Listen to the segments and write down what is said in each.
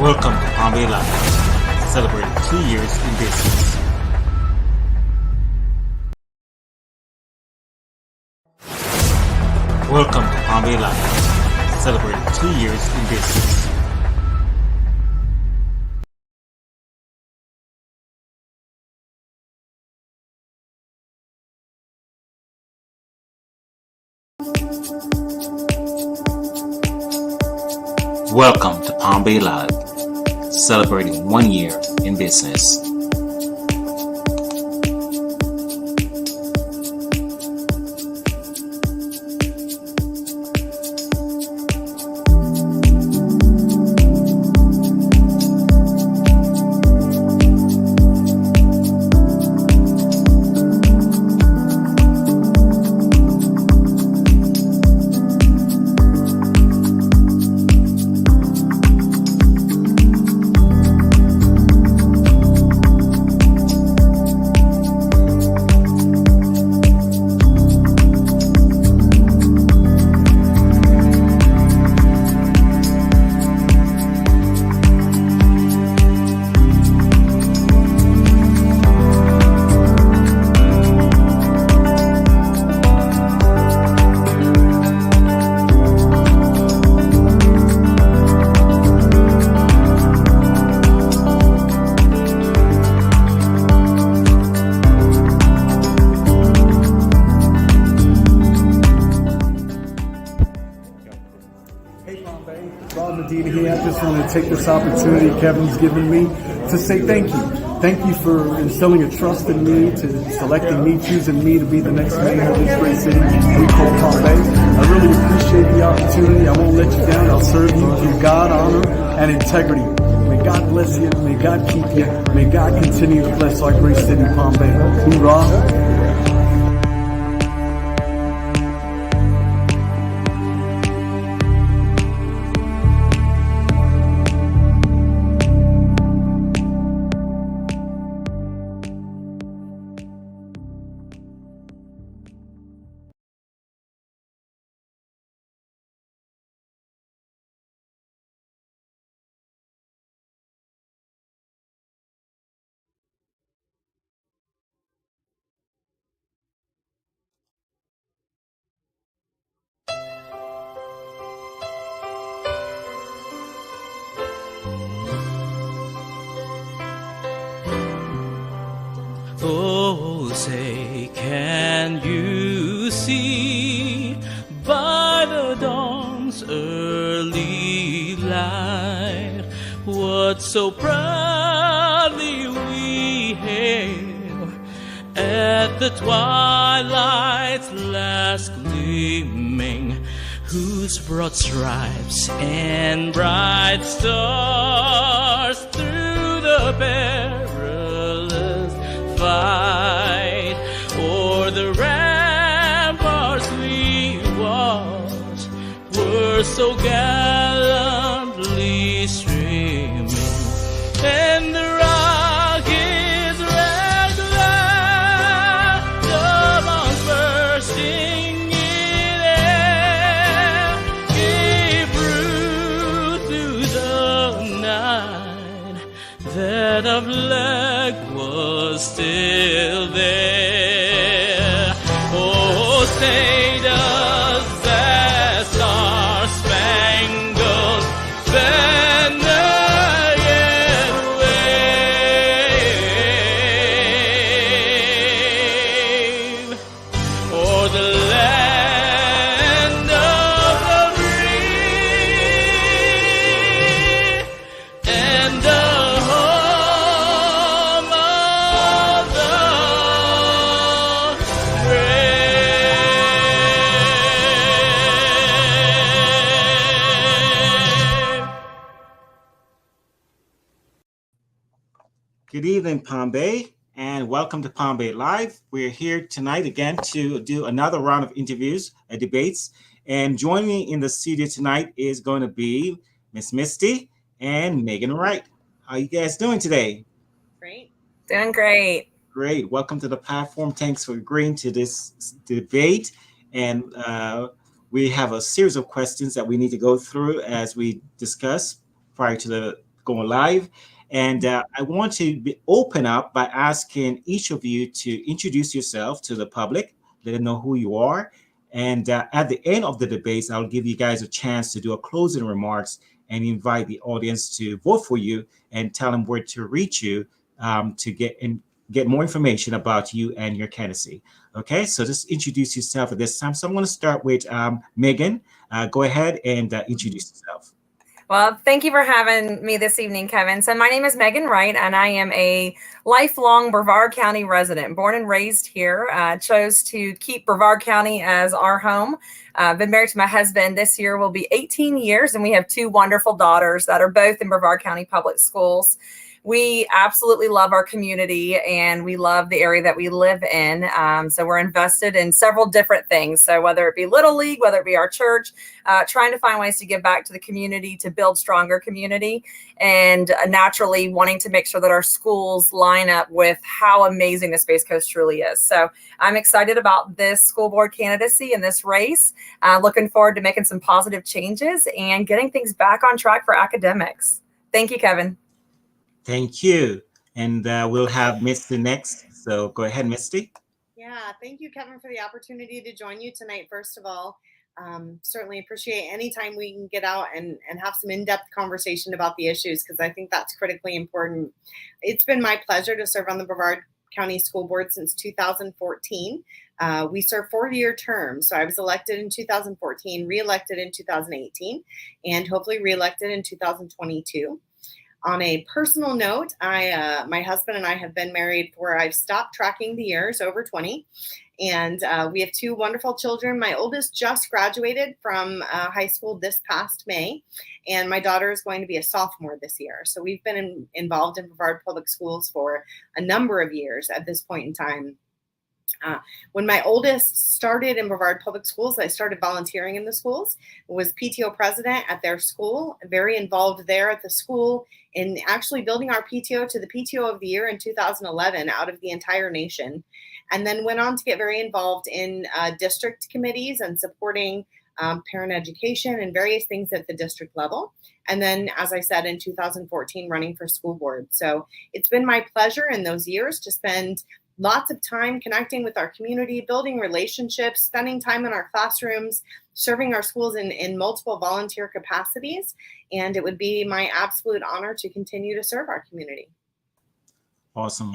Welcome to Palm Bay Live, celebrating 2 years in business. Welcome to Palm Bay Live, celebrating 2 years in business. Welcome to Palm Bay Live, celebrating 1 year in business. Here. I just want to take this opportunity Kevin's given me to say thank you. Thank you for instilling a trust in me, to selecting me, choosing me to be the next mayor of this great city we call Palm Bay. I really appreciate the opportunity. I won't let you down. I'll serve you with God, honor, and integrity. May God bless you. May God keep you. May God continue to bless our great city, Palm Bay. Hoorah. Oh, say, can you see by the dawn's early light what so proudly we hail at the twilight's last gleaming, whose broad stripes and bright stars through the perilous fight o'er the ramparts we watched were so gallantly streaming, and the rocket's red glare, the bombs bursting in air, gave proof through the night that our flag was still there. Oh, say does that star-spangled banner yet wave o'er the land of the free and the home of the brave? Good evening, Palm Bay, and welcome to Palm Bay Live. We're here tonight again to do another round of interviews and debates. And joining me in the studio tonight is going to be Miss Misty and Megan Wright. How you guys doing today? Great. Doing great. Great. Welcome to the platform. Thanks for agreeing to this debate. And we have a series of questions that we need to go through as we discuss prior to the going live. And I want to open up by asking each of you to introduce yourself to the public, let them know who you are. And at the end of the debates, I'll give you guys a chance to do a closing remarks and invite the audience to vote for you and tell them where to reach you to get more information about you and your candidacy. Okay, so just introduce yourself at this time. So I'm going to start with Megan. Go ahead and introduce yourself. Well, thank you for having me this evening, Kevin. So my name is Megan Wright, and I am a lifelong Brevard County resident, born and raised here. Chose to keep Brevard County as our home. Been married to my husband. This year will be 18 years, and we have two wonderful daughters that are both in Brevard County Public Schools. We absolutely love our community, and we love the area that we live in. So we're invested in several different things. So whether it be Little League, whether it be our church, trying to find ways to give back to the community, to build stronger community, and naturally wanting to make sure that our schools line up with how amazing the Space Coast truly is. So I'm excited about this school board candidacy and this race. Looking forward to making some positive changes and getting things back on track for academics. Thank you, Kevin. Thank you. And we'll have Misty next. So go ahead, Misty. Yeah, thank you, Kevin, for the opportunity to join you tonight, first of all. Certainly appreciate any time we can get out and have some in-depth conversation about the issues, because I think that's critically important. It's been my pleasure to serve on the Brevard County School Board since 2014. We serve 4-year terms. So I was elected in 2014, reelected in 2018, and hopefully reelected in 2022. On a personal note, my husband and I have been married for, I've stopped tracking the years, over 20. And we have two wonderful children. My oldest just graduated from high school this past May, and my daughter is going to be a sophomore this year. So we've been involved in Brevard Public Schools for a number of years at this point in time. When my oldest started in Brevard Public Schools, I started volunteering in the schools, was PTO president at their school, very involved there at the school in actually building our PTO to the PTO of the year in 2011 out of the entire nation, and then went on to get very involved in district committees and supporting parent education and various things at the district level. And then, as I said, in 2014, running for school board. So it's been my pleasure in those years to spend lots of time connecting with our community, building relationships, spending time in our classrooms, serving our schools in multiple volunteer capacities. And it would be my absolute honor to continue to serve our community. Awesome.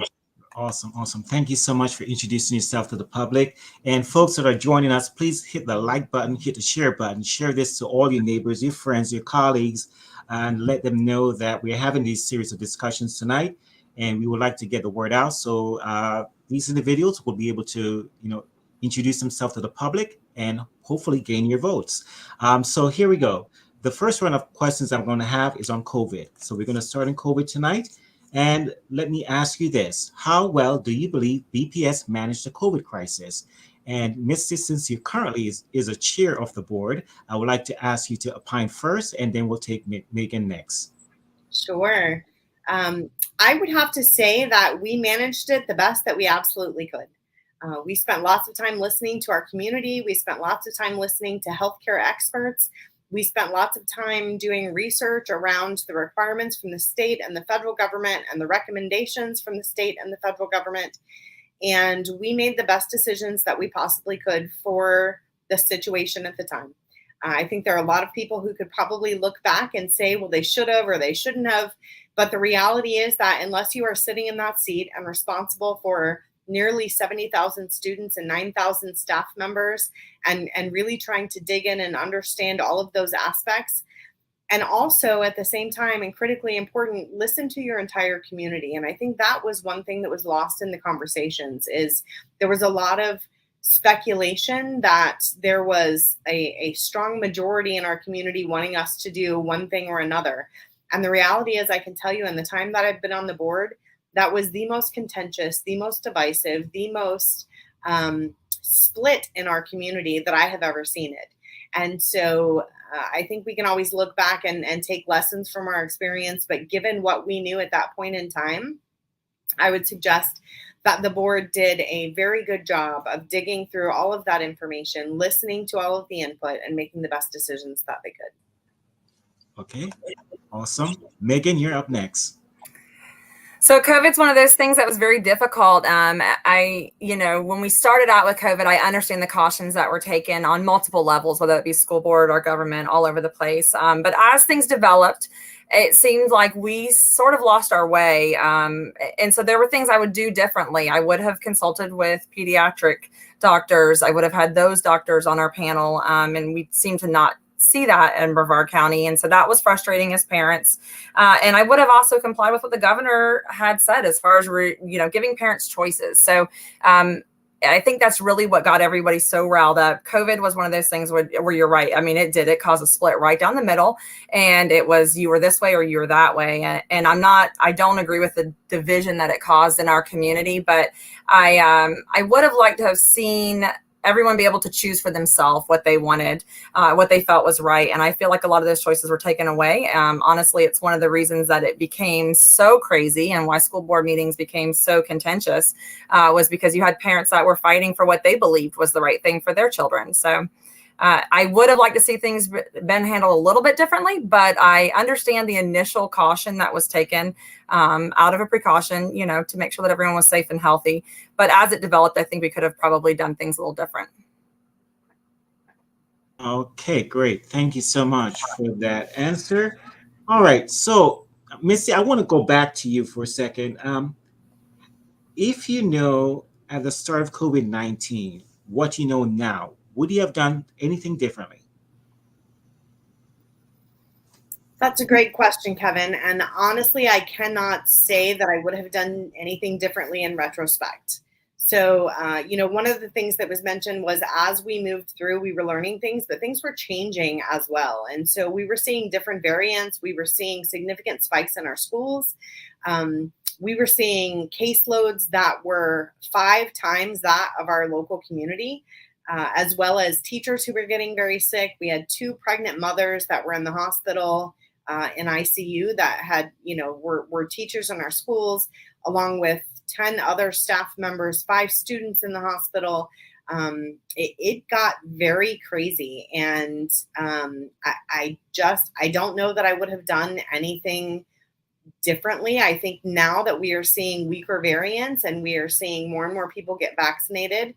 Awesome. Thank you so much for introducing yourself to the public. And folks that are joining us, please hit the like button, hit the share button, share this to all your neighbors, your friends, your colleagues, and let them know that we're having these series of discussions tonight. And we would like to get the word out. So these individuals will be able to, introduce themselves to the public and hopefully gain your votes. So here we go. The first round of questions I'm going to have is on COVID. So we're going to start on COVID tonight. And let me ask you this. How well do you believe BPS managed the COVID crisis? And Misty, since you currently is a chair of the board, I would like to ask you to opine first, and then we'll take Megan next. Sure. I would have to say that we managed it the best that we absolutely could. We spent lots of time listening to our community. We spent lots of time listening to healthcare experts. We spent lots of time doing research around the requirements from the state and the federal government and the recommendations from the state and the federal government. And we made the best decisions that we possibly could for the situation at the time. I think there are a lot of people who could probably look back and say, well, they should have or they shouldn't have. But the reality is that unless you are sitting in that seat and responsible for nearly 70,000 students and 9,000 staff members and really trying to dig in and understand all of those aspects, and also at the same time, and critically important, listen to your entire community. And I think that was one thing that was lost in the conversations is there was a lot of speculation that there was a strong majority in our community wanting us to do one thing or another. And the reality is, I can tell you in the time that I've been on the board, that was the most contentious, the most divisive, the most split in our community that I have ever seen it. And so I think we can always look back and take lessons from our experience. But given what we knew at that point in time, I would suggest that the board did a very good job of digging through all of that information, listening to all of the input, and making the best decisions that they could. Okay, awesome. Megan, you're up next. So COVID's one of those things that was very difficult. When we started out with COVID, I understand the cautions that were taken on multiple levels, whether it be school board or government, all over the place. But as things developed, it seemed like we sort of lost our way. And so there were things I would do differently. I would have consulted with pediatric doctors. I would have had those doctors on our panel. And we seemed to not see that in Brevard County. And so that was frustrating as parents. And I would have also complied with what the governor had said as far as, giving parents choices. So I think that's really what got everybody so riled up. COVID was one of those things where you're right. I mean, it caused a split right down the middle, and it was, you were this way or you were that way. And I don't agree with the division that it caused in our community, but I would have liked to have seen everyone be able to choose for themselves what they wanted, what they felt was right. And I feel like a lot of those choices were taken away. Honestly, it's one of the reasons that it became so crazy and why school board meetings became so contentious, was because you had parents that were fighting for what they believed was the right thing for their children. So I would have liked to see things been handled a little bit differently, but I understand the initial caution that was taken out of a precaution, to make sure that everyone was safe and healthy. But as it developed, I think we could have probably done things a little different. Okay, great. Thank you so much for that answer. All right, so Missy, I want to go back to you for a second. If you know at the start of COVID-19 what you know now, would you have done anything differently? That's a great question, Kevin. And honestly, I cannot say that I would have done anything differently in retrospect. So, one of the things that was mentioned was as we moved through, we were learning things, but things were changing as well. And so we were seeing different variants. We were seeing significant spikes in our schools. We were seeing caseloads that were 5 times that of our local community. As well as teachers who were getting very sick. We had 2 pregnant mothers that were in the hospital in ICU that had, were teachers in our schools, along with 10 other staff members, 5 students in the hospital. It got very crazy. And I don't know that I would have done anything differently. I think now that we are seeing weaker variants and we are seeing more and more people get vaccinated,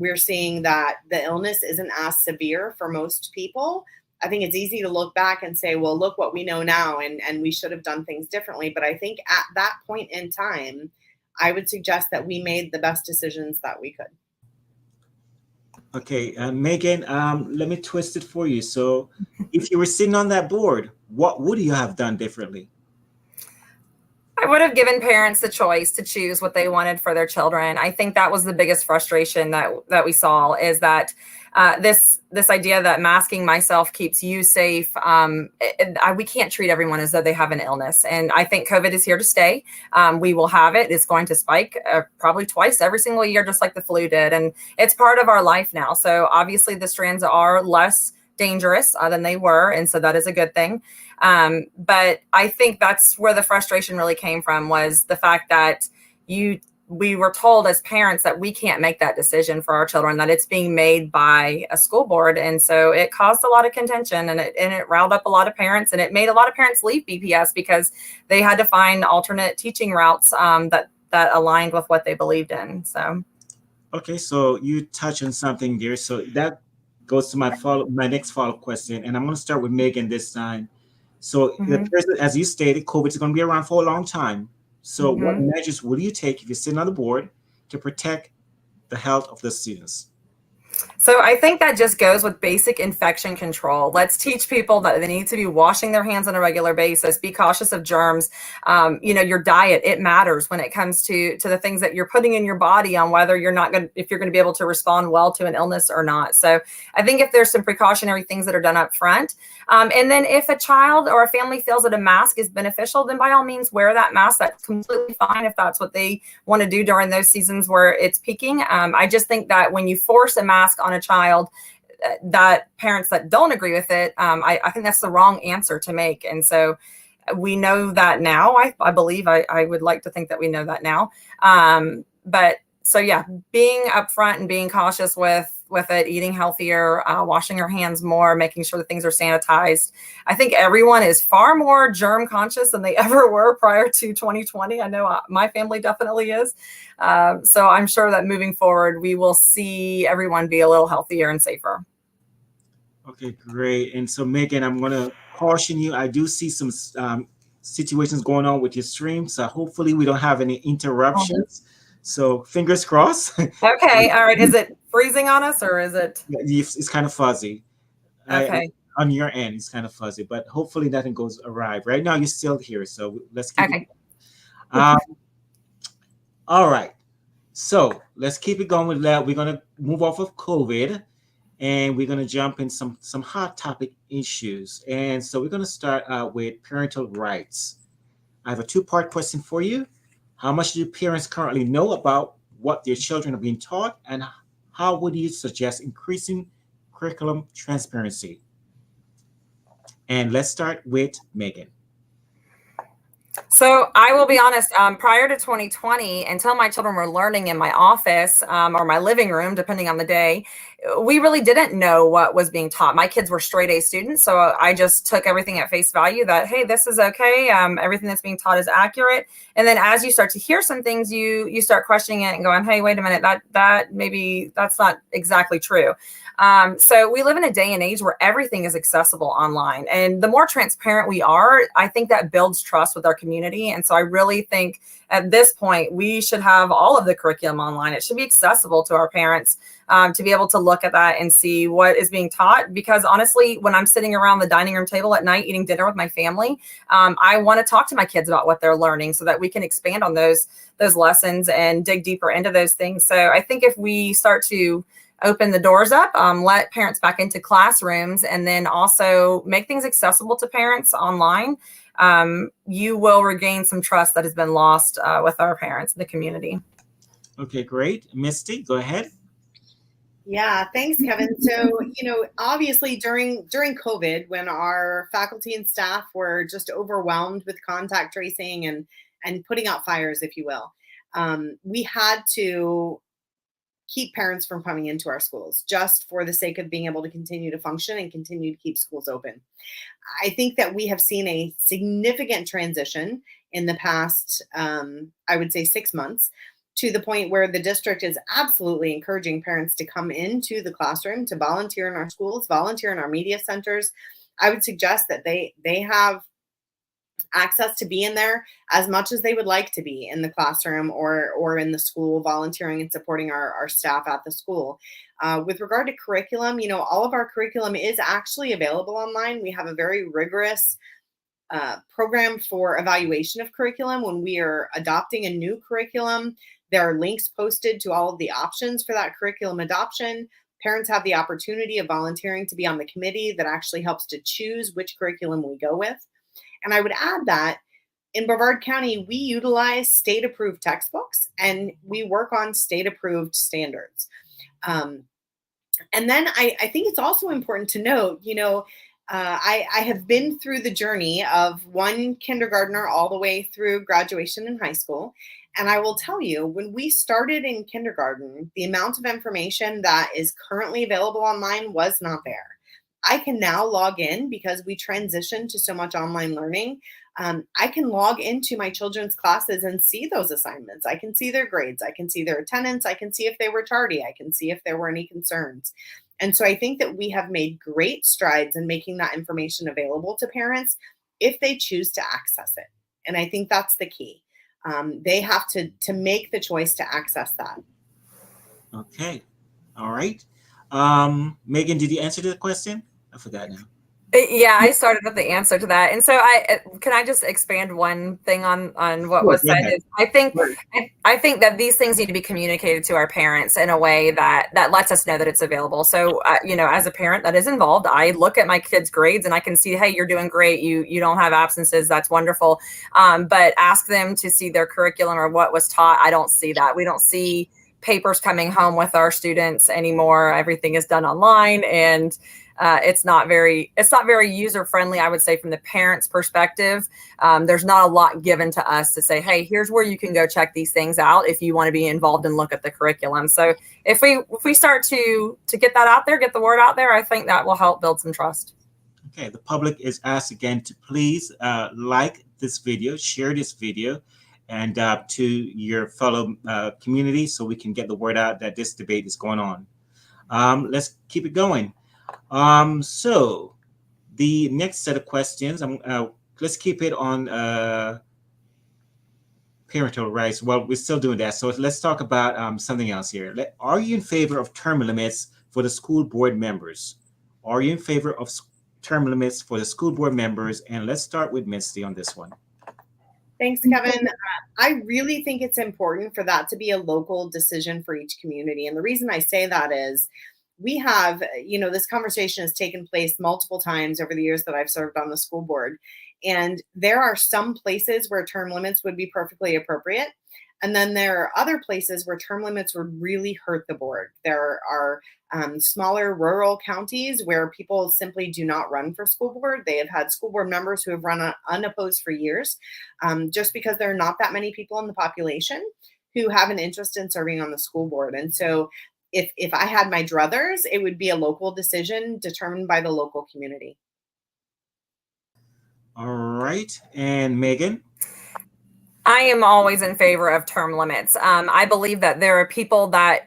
we're seeing that the illness isn't as severe for most people. I think it's easy to look back and say, well, look what we know now, and we should have done things differently. But I think at that point in time, I would suggest that we made the best decisions that we could. Okay, Megan, let me twist it for you. So if you were sitting on that board, what would you have done differently? I would have given parents the choice to choose what they wanted for their children. I think that was the biggest frustration that we saw, is that this idea that masking myself keeps you safe. We can't treat everyone as though they have an illness. And I think COVID is here to stay. We will have it. It's going to spike probably twice every single year, just like the flu did. And it's part of our life now. So obviously the strands are less dangerous than they were. And so that is a good thing. But I think that's where the frustration really came from, was the fact that we were told as parents that we can't make that decision for our children, that it's being made by a school board. And so it caused a lot of contention, and it riled up a lot of parents, and it made a lot of parents leave BPS because they had to find alternate teaching routes that aligned with what they believed in. So. Okay, so you touched on something there. So that goes to my next follow-up question, and I'm going to start with Megan this time. So as you stated, COVID is going to be around for a long time. So what measures will you take if you're sitting on the board to protect the health of the students? So I think that just goes with basic infection control. Let's teach people that they need to be washing their hands on a regular basis. Be cautious of germs. Your diet, it matters when it comes to the things that you're putting in your body, on whether if you're going to be able to respond well to an illness or not. So I think if there's some precautionary things that are done up front, and then if a child or a family feels that a mask is beneficial, then by all means wear that mask. That's completely fine if that's what they want to do during those seasons where it's peaking. I just think that when you force a mask on a child, that parents that don't agree with it, I think that's the wrong answer to make. And so we know that now. I believe I would like to think that we know that now. But so yeah, being upfront and being cautious with with it, eating healthier, washing our hands more, making sure that things are sanitized. I think everyone is far more germ conscious than they ever were prior to 2020. I know my family definitely is. So I'm sure that moving forward, we will see everyone be a little healthier and safer. Okay, great. And so, Megan, I'm going to caution you. I do see some situations going on with your stream. So hopefully we don't have any interruptions. So fingers crossed. Okay. All right. Is it freezing on us or is it? It's kind of fuzzy. Okay. On your end, it's kind of fuzzy, but hopefully nothing goes awry. Right now, you're still here. So let's keep it going. All right. So let's keep it going with that. We're going to move off of COVID and we're going to jump in some hot topic issues. And so we're going to start out with parental rights. I have a two-part question for you. How much do parents currently know about what their children are being taught, and how would you suggest increasing curriculum transparency? And let's start with Megan. So I will be honest, prior to 2020, until my children were learning in my office or my living room, depending on the day, we really didn't know what was being taught. My kids were straight A students, so I just took everything at face value that, hey, this is okay. Everything that's being taught is accurate. And then as you start to hear some things, you start questioning it and going, hey, wait a minute, that maybe that's not exactly true. So we live in a day and age where everything is accessible online. And the more transparent we are, I think that builds trust with our community. And so I really think at this point, we should have all of the curriculum online. It should be accessible to our parents to be able to look at that and see what is being taught. Because honestly, when I'm sitting around the dining room table at night eating dinner with my family, I want to talk to my kids about what they're learning so that we can expand on those lessons and dig deeper into those things. So I think if we start to open the doors up, let parents back into classrooms, and then also make things accessible to parents online, you will regain some trust that has been lost with our parents in the community. Okay, great. Misty, go ahead. Yeah, thanks, Kevin. So, obviously during COVID, when our faculty and staff were just overwhelmed with contact tracing and putting out fires, if you will, we had to keep parents from coming into our schools just for the sake of being able to continue to function and continue to keep schools open. I think that we have seen a significant transition in the past, I would say 6 months, to the point where the district is absolutely encouraging parents to come into the classroom, to volunteer in our schools, volunteer in our media centers. I would suggest that they have access to be in there as much as they would like to be in the classroom or in the school, volunteering and supporting our staff at the school. With regard to curriculum, all of our curriculum is actually available online. We have a very rigorous program for evaluation of curriculum. When we are adopting a new curriculum, there are links posted to all of the options for that curriculum adoption. Parents have the opportunity of volunteering to be on the committee that actually helps to choose which curriculum we go with. And I would add that in Brevard County, we utilize state-approved textbooks and we work on state-approved standards. And then I think it's also important to note, I have been through the journey of one kindergartner all the way through graduation in high school. And I will tell you, when we started in kindergarten, the amount of information that is currently available online was not there. I can now log in because we transitioned to so much online learning. I can log into my children's classes and see those assignments. I can see their grades. I can see their attendance. I can see if they were tardy. I can see if there were any concerns. And so I think that we have made great strides in making that information available to parents if they choose to access it. And I think that's the key. They have to make the choice to access that. Okay. All right. Megan, did you answer the question? I forgot now. Yeah, I started with the answer to that. And so can I just expand one thing on what was said? I think that these things need to be communicated to our parents in a way that lets us know that it's available. So, as a parent that is involved, I look at my kids' grades and I can see, hey, you're doing great. You don't have absences. That's wonderful. But ask them to see their curriculum or what was taught. I don't see that. We don't see papers coming home with our students anymore. Everything is done online. And It's not very user friendly, I would say, from the parents' perspective. There's not a lot given to us to say, hey, here's where you can go check these things out if you want to be involved and look at the curriculum. So if we start to get that out there, get the word out there, I think that will help build some trust. Okay, the public is asked again to please like this video, share this video, and to your fellow community so we can get the word out that this debate is going on. Let's keep it going. So the next set of questions, let's keep it on parental rights. Well, we're still doing that. So let's talk about something else here. Are you in favor of term limits for the school board members? Are you in favor of term limits for the school board members? And let's start with Misty on this one. Thanks, Kevin. I really think it's important for that to be a local decision for each community. And the reason I say that is we have, this conversation has taken place multiple times over the years that I've served on the school board. And there are some places where term limits would be perfectly appropriate. And then there are other places where term limits would really hurt the board. There are smaller rural counties where people simply do not run for school board. They have had school board members who have run unopposed for years, just because there are not that many people in the population who have an interest in serving on the school board. And so if I had my druthers, it would be a local decision determined by the local community. All right. And Megan? I am always in favor of term limits. I believe that there are people that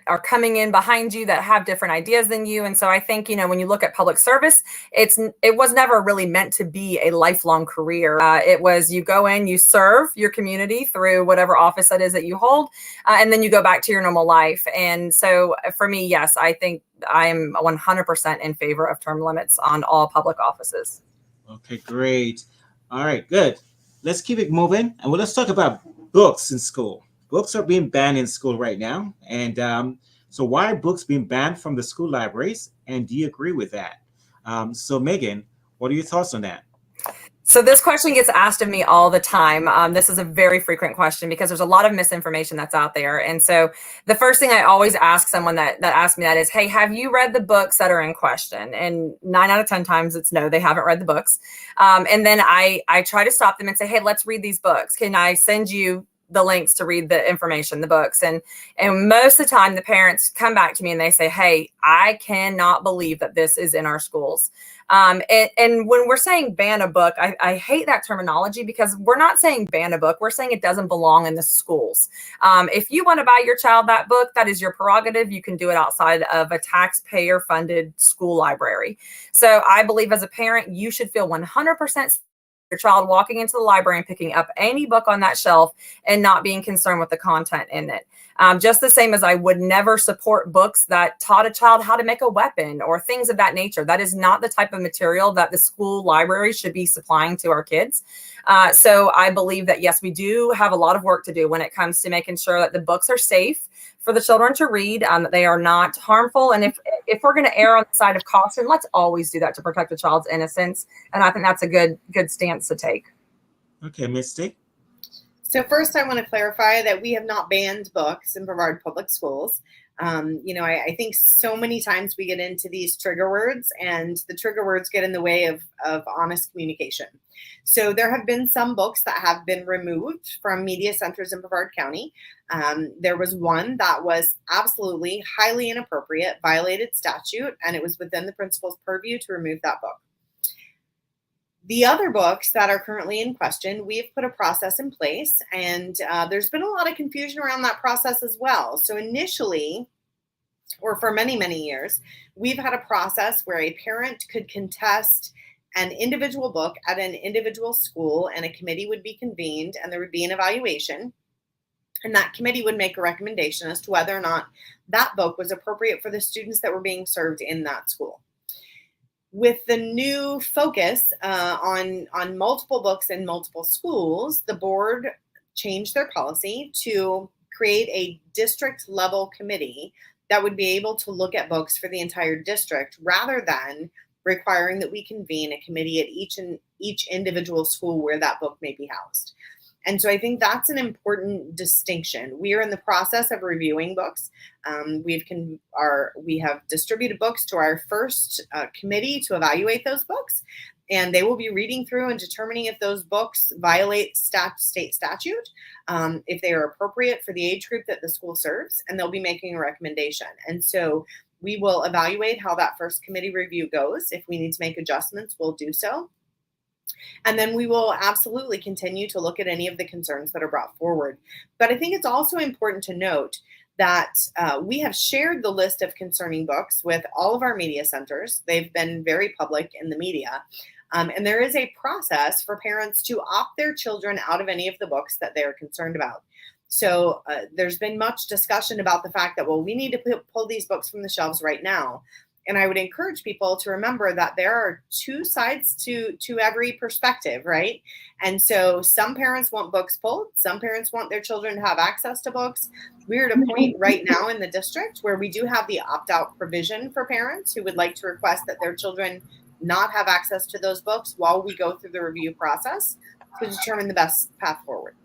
are coming in behind you that have different ideas than you. And so I think, when you look at public service, it was never really meant to be a lifelong career. It was you go in, you serve your community through whatever office that is that you hold, and then you go back to your normal life. And so for me, yes, I think I'm 100% in favor of term limits on all public offices. Okay, great. All right, good. Let's keep it moving, and let's talk about books in school. Books are being banned in school right now, and so why are books being banned from the school libraries? And do you agree with that? So Megan, what are your thoughts on that? So this question gets asked of me all the time. This is a very frequent question because there's a lot of misinformation that's out there. And so the first thing I always ask someone that asks me that is, hey, have you read the books that are in question? And 9 out of 10 times it's no, they haven't read the books. And then I try to stop them and say, hey, let's read these books. Can I send you the links to read the information, the books? And most of the time the parents come back to me and they say, hey, I cannot believe that this is in our schools. And when we're saying ban a book, I hate that terminology because we're not saying ban a book. We're saying it doesn't belong in the schools. If you want to buy your child that book, that is your prerogative. You can do it outside of a taxpayer funded school library. So I believe as a parent, you should feel 100% your child walking into the library and picking up any book on that shelf and not being concerned with the content in it. Just the same as I would never support books that taught a child how to make a weapon or things of that nature. That is not the type of material that the school library should be supplying to our kids. So I believe that, yes, we do have a lot of work to do when it comes to making sure that the books are safe for the children to read, that they are not harmful. And if we're going to err on the side of caution, let's always do that to protect a child's innocence. And I think that's a good stance to take. Okay, Misty. So first, I want to clarify that we have not banned books in Brevard Public Schools. I think so many times we get into these trigger words, and the trigger words get in the way of honest communication. So there have been some books that have been removed from media centers in Brevard County. There was one that was absolutely highly inappropriate, violated statute, and it was within the principal's purview to remove that book. The other books that are currently in question, we have put a process in place, and there's been a lot of confusion around that process as well. So initially, or for many, many years, we've had a process where a parent could contest an individual book at an individual school, and a committee would be convened, and there would be an evaluation, and that committee would make a recommendation as to whether or not that book was appropriate for the students that were being served in that school. With the new focus on multiple books in multiple schools, the board changed their policy to create a district level committee that would be able to look at books for the entire district rather than requiring that we convene a committee at each individual school where that book may be housed. And so I think that's an important distinction. We are in the process of reviewing books. We have distributed books to our first committee to evaluate those books, and they will be reading through and determining if those books violate state statute, if they are appropriate for the age group that the school serves, and they'll be making a recommendation. And so we will evaluate how that first committee review goes. If we need to make adjustments, we'll do so. And then we will absolutely continue to look at any of the concerns that are brought forward. But I think it's also important to note that we have shared the list of concerning books with all of our media centers. They've been very public in the media. And there is a process for parents to opt their children out of any of the books that they're concerned about. So there's been much discussion about the fact that, well, we need to pull these books from the shelves right now. And I would encourage people to remember that there are two sides to every perspective, right? And so some parents want books pulled. Some parents want their children to have access to books. We're at a point right now in the district where we do have the opt-out provision for parents who would like to request that their children not have access to those books while we go through the review process to determine the best path forward.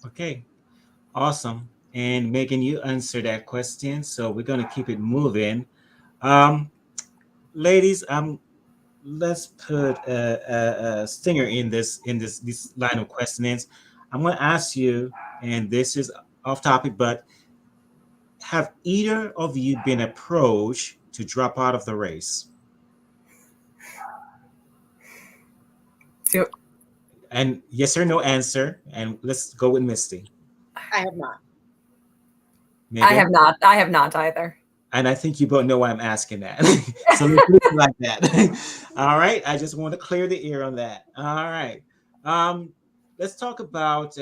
Okay, awesome. And Megan, you answered that question, so we're going to keep it moving. Ladies, let's put a stinger in this line of questionings. I'm going to ask you, and this is off topic, but have either of you been approached to drop out of the race? And yes or no answer, and let's go with Misty. I have not. Megan? I have not either. And I think you both know why I'm asking that. So let's leave it like that. All right. I just want to clear the air on that. All right. Let's talk about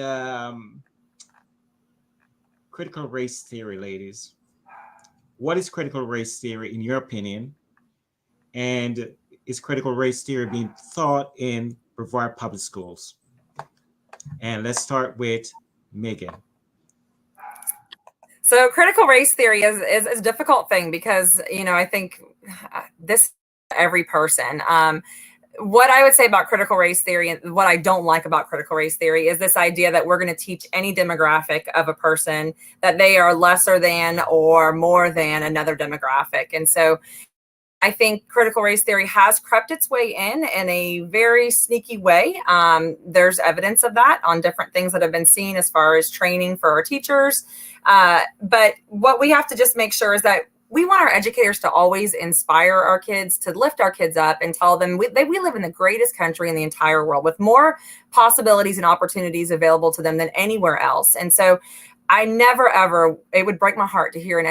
critical race theory, ladies. What is critical race theory in your opinion? And is critical race theory being taught in Brevard public schools? And let's start with Megan. So critical race theory is a difficult thing because, I think this every person. What I would say about critical race theory and what I don't like about critical race theory is this idea that we're going to teach any demographic of a person that they are lesser than or more than another demographic. And so I think critical race theory has crept its way in a very sneaky way. There's evidence of that on different things that have been seen as far as training for our teachers. But what we have to just make sure is that we want our educators to always inspire our kids, to lift our kids up and tell them we live in the greatest country in the entire world with more possibilities and opportunities available to them than anywhere else. And so I never, ever, it would break my heart to hear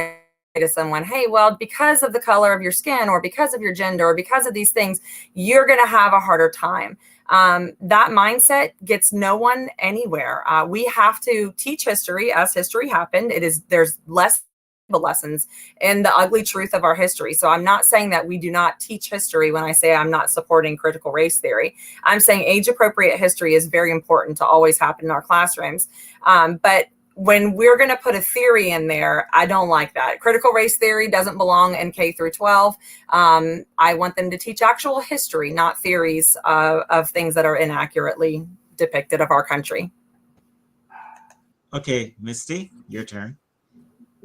to someone, hey, well, because of the color of your skin or because of your gender or because of these things, you're going to have a harder time. That mindset gets no one anywhere. We have to teach history as history happened. There's less lessons in the ugly truth of our history. So I'm not saying that we do not teach history when I say I'm not supporting critical race theory. I'm saying age appropriate history is very important to always happen in our classrooms. But when we're going to put a theory in there, I don't like that. Critical race theory doesn't belong in K through 12. I want them to teach actual history, not theories of things that are inaccurately depicted of our country. Okay, Misty, your turn.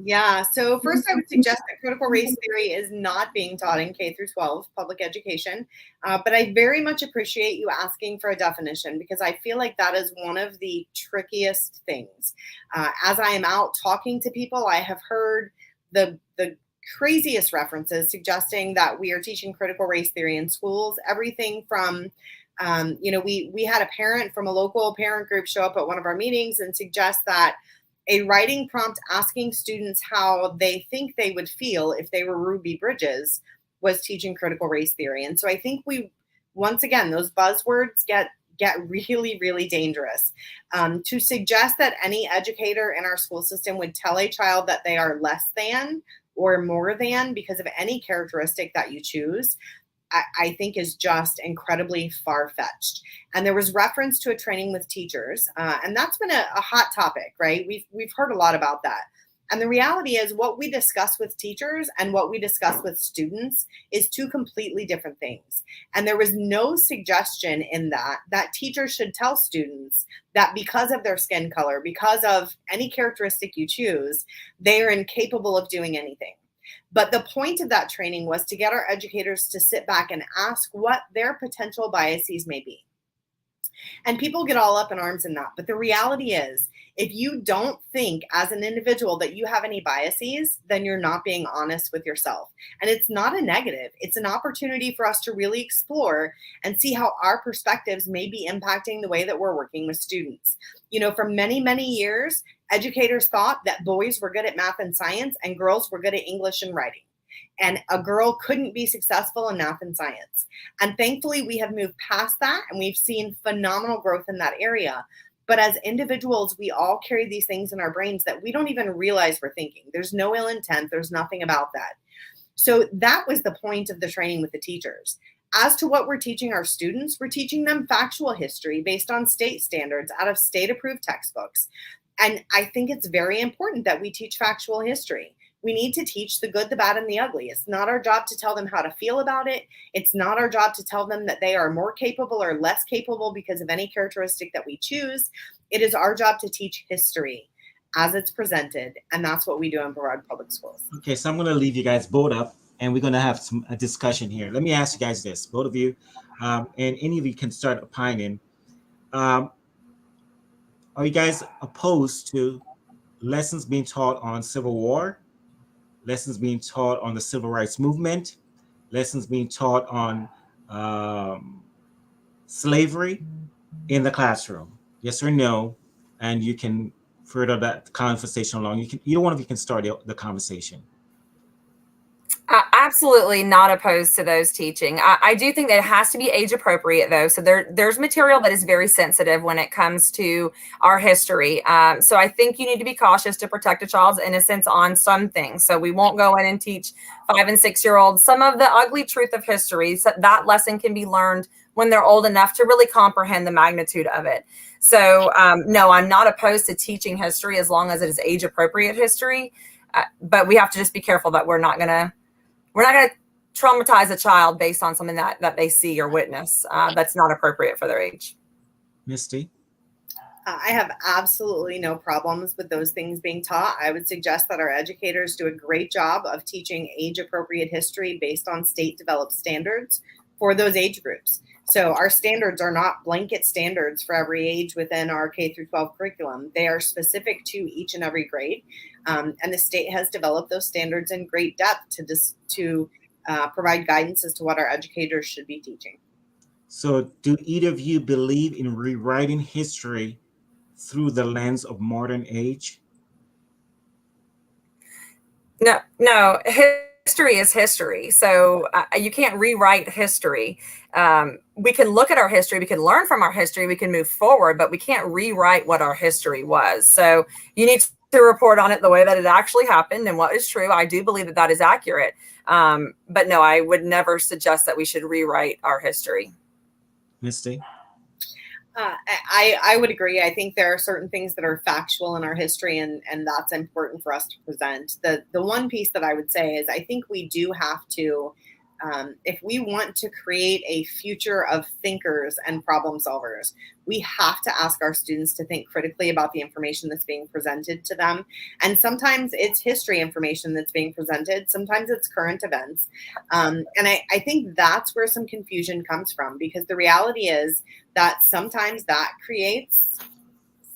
Yeah, so first I would suggest that critical race theory is not being taught in K through 12 public education, but I very much appreciate you asking for a definition because I feel like that is one of the trickiest things. As I am out talking to people, I have heard the craziest references suggesting that we are teaching critical race theory in schools. Everything from, we had a parent from a local parent group show up at one of our meetings and suggest that a writing prompt asking students how they think they would feel if they were Ruby Bridges was teaching critical race theory. And so I think once again, those buzzwords get really, really dangerous. To suggest that any educator in our school system would tell a child that they are less than or more than because of any characteristic that you choose, I think is just incredibly far-fetched. And there was reference to a training with teachers, and that's been a hot topic, right? We've heard a lot about that. And the reality is what we discuss with teachers and what we discuss with students is two completely different things. And there was no suggestion in that teachers should tell students that because of their skin color, because of any characteristic you choose, they are incapable of doing anything. But the point of that training was to get our educators to sit back and ask what their potential biases may be. And people get all up in arms in that. But the reality is, if you don't think as an individual that you have any biases, then you're not being honest with yourself. And it's not a negative. It's an opportunity for us to really explore and see how our perspectives may be impacting the way that we're working with students. You know, for many, many years, educators thought that boys were good at math and science and girls were good at English and writing. And a girl couldn't be successful in math and science. And thankfully, we have moved past that and we've seen phenomenal growth in that area. But as individuals, we all carry these things in our brains that we don't even realize we're thinking. There's no ill intent. There's nothing about that. So that was the point of the training with the teachers. As to what we're teaching our students, we're teaching them factual history based on state standards out of state-approved textbooks. And I think it's very important that we teach factual history. We need to teach the good, the bad, and the ugly. It's not our job to tell them how to feel about it. It's not our job to tell them that they are more capable or less capable because of any characteristic that we choose. It is our job to teach history as it's presented, and that's what we do in Brevard Public Schools. Okay, so I'm going to leave you guys both up, and we're going to have a discussion here. Let me ask you guys this, both of you, and any of you can start opining. Are you guys opposed to lessons being taught on Civil War? Lessons being taught on the Civil Rights Movement, lessons being taught on slavery in the classroom? Yes or no? And you can further that conversation along. Either one of you can start the conversation. Absolutely not opposed to those teaching. I do think that it has to be age appropriate, though. So there's material that is very sensitive when it comes to our history. So I think you need to be cautious to protect a child's innocence on some things. So we won't go in and teach 5- and 6-year-olds some of the ugly truth of history. So that lesson can be learned when they're old enough to really comprehend the magnitude of it. So no, I'm not opposed to teaching history as long as it is age appropriate history. But we have to just be careful that we're not going to traumatize a child based on something that they see or witness that's not appropriate for their age. Misty? I have absolutely no problems with those things being taught. I would suggest that our educators do a great job of teaching age-appropriate history based on state-developed standards for those age groups. So our standards are not blanket standards for every age within our K through 12 curriculum. They are specific to each and every grade. And the state has developed those standards in great depth to provide guidance as to what our educators should be teaching. So do either of you believe in rewriting history through the lens of modern age? No. History is history. So you can't rewrite history. We can look at our history, we can learn from our history, we can move forward, but we can't rewrite what our history was. So you need to report on it the way that it actually happened and what is true. I do believe that that is accurate. But no, I would never suggest that we should rewrite our history. Misty? I would agree. I think there are certain things that are factual in our history, and that's important for us to present. The one piece that I would say is I think we do have to, if we want to create a future of thinkers and problem solvers, we have to ask our students to think critically about the information that's being presented to them. And sometimes it's history information that's being presented. Sometimes it's current events. And I think that's where some confusion comes from, because the reality is that sometimes that creates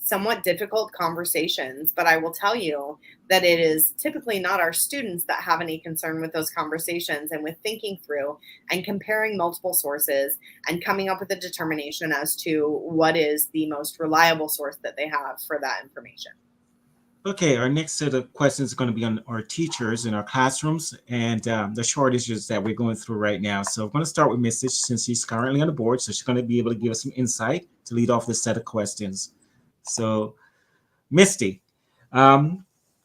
somewhat difficult conversations. But I will tell you that it is typically not our students that have any concern with those conversations and with thinking through and comparing multiple sources and coming up with a determination as to what is the most reliable source that they have for that information. Okay, our next set of questions is going to be on our teachers in our classrooms and the shortages that we're going through right now. So I'm going to start with Misty since she's currently on the board, so she's going to be able to give us some insight to lead off this set of questions. So, Misty,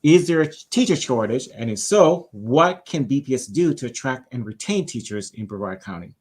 is there a teacher shortage? And if so, what can BPS do to attract and retain teachers in Brevard County?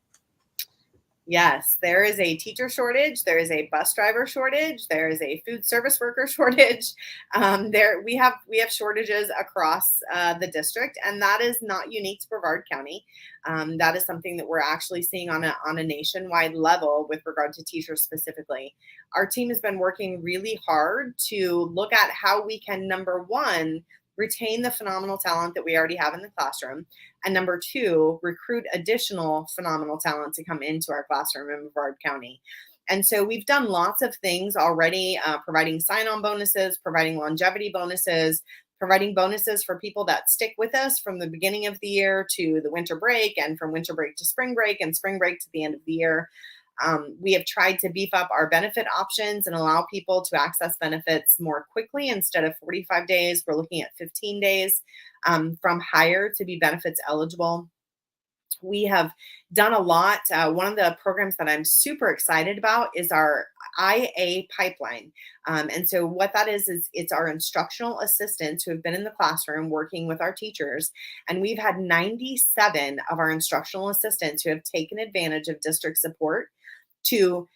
Yes, there is a teacher shortage. There is a bus driver shortage. There is a food service worker shortage. We have shortages across the district, and that is not unique to Brevard County. That is something that we're actually seeing on a nationwide level with regard to teachers specifically. Our team has been working really hard to look at how we can, number one, retain the phenomenal talent that we already have in the classroom. And number two, recruit additional phenomenal talent to come into our classroom in Brevard County. And so we've done lots of things already, providing sign-on bonuses, providing longevity bonuses, providing bonuses for people that stick with us from the beginning of the year to the winter break, and from winter break to spring break, and spring break to the end of the year. We have tried to beef up our benefit options and allow people to access benefits more quickly. Instead of 45 days, we're looking at 15 days from hire to be benefits eligible. We have done a lot. One of the programs that I'm super excited about is our IA pipeline. And so what that is it's our instructional assistants who have been in the classroom working with our teachers. And we've had 97 of our instructional assistants who have taken advantage of district support to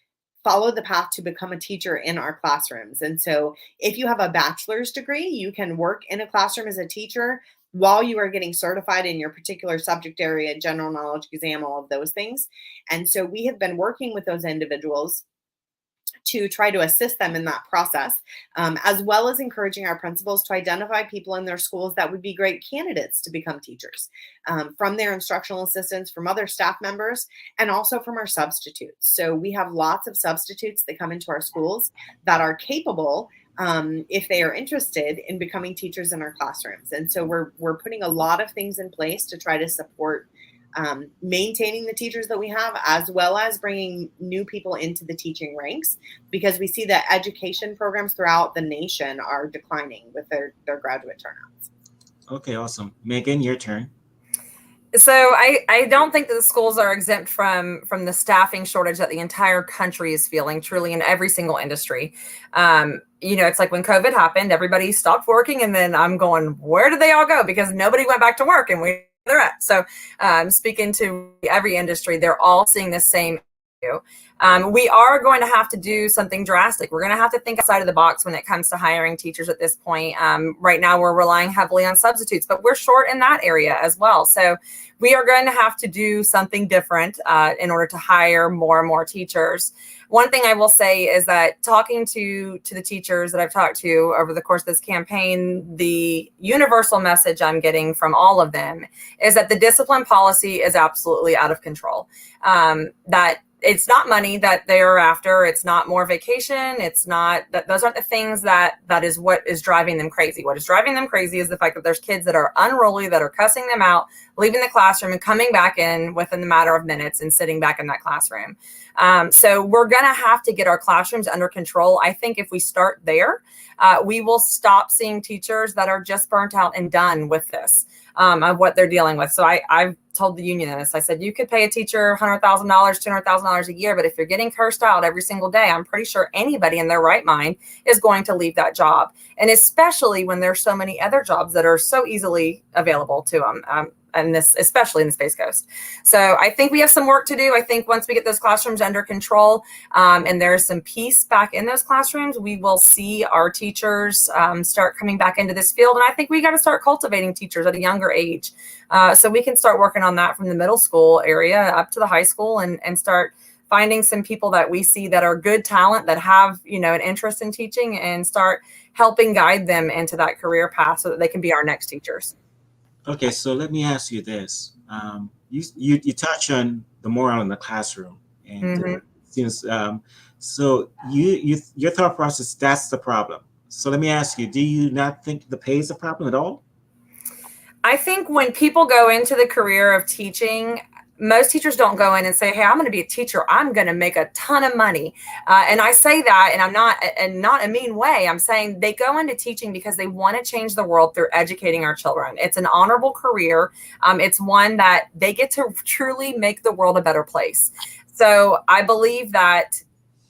follow the path to become a teacher in our classrooms. And so if you have a bachelor's degree, you can work in a classroom as a teacher while you are getting certified in your particular subject area, general knowledge exam, all of those things. And so we have been working with those individuals to try to assist them in that process, as well as encouraging our principals to identify people in their schools that would be great candidates to become teachers, from their instructional assistants, from other staff members, and also from our substitutes. So we have lots of substitutes that come into our schools that are capable, if they are interested in becoming teachers in our classrooms. And so we're putting a lot of things in place to try to support maintaining the teachers that we have, as well as bringing new people into the teaching ranks, because we see that education programs throughout the nation are declining with their graduate turnouts. Okay, awesome. Megan, your turn. So I don't think that the schools are exempt from the staffing shortage that the entire country is feeling, truly, in every single industry. It's like when COVID happened, everybody stopped working, and then I'm going, where did they all go? Because nobody went back to work, and they're at. So speaking to every industry, they're all seeing the same issue. We are going to have to do something drastic. We're going to have to think outside of the box when it comes to hiring teachers at this point. Right now, we're relying heavily on substitutes, but we're short in that area as well. So we are going to have to do something different in order to hire more and more teachers. One thing I will say is that talking to the teachers that I've talked to over the course of this campaign, the universal message I'm getting from all of them is that the discipline policy is absolutely out of control. That it's not money that they're after. It's not more vacation. It's not that those aren't the things that is what is driving them crazy. What is driving them crazy is the fact that there's kids that are unruly, that are cussing them out, leaving the classroom and coming back in within the matter of minutes and sitting back in that classroom. So we're going to have to get our classrooms under control. I think if we start there, we will stop seeing teachers that are just burnt out and done with this, of what they're dealing with. So I've told the union this. I said, you could pay a teacher $100,000, $200,000 a year, but if you're getting cursed out every single day, I'm pretty sure anybody in their right mind is going to leave that job. And especially when there's so many other jobs that are so easily available to them. And this, especially in the Space Coast. So I think we have some work to do. I think once we get those classrooms under control, and there's some peace back in those classrooms, we will see our teachers start coming back into this field. And I think we got to start cultivating teachers at a younger age. So we can start working on that from the middle school area up to the high school, and start finding some people that we see that are good talent, that have, an interest in teaching, and start helping guide them into that career path so that they can be our next teachers. Okay, so let me ask you this. You touch on the morale in the classroom, and since so your thought process, that's the problem. So let me ask you, do you not think the pay is a problem at all? I think when people go into the career of teaching, most teachers don't go in and say, hey, I'm going to be a teacher. I'm going to make a ton of money. And I say that, and I'm not a mean way. I'm saying they go into teaching because they want to change the world through educating our children. It's an honorable career. It's one that they get to truly make the world a better place. So I believe that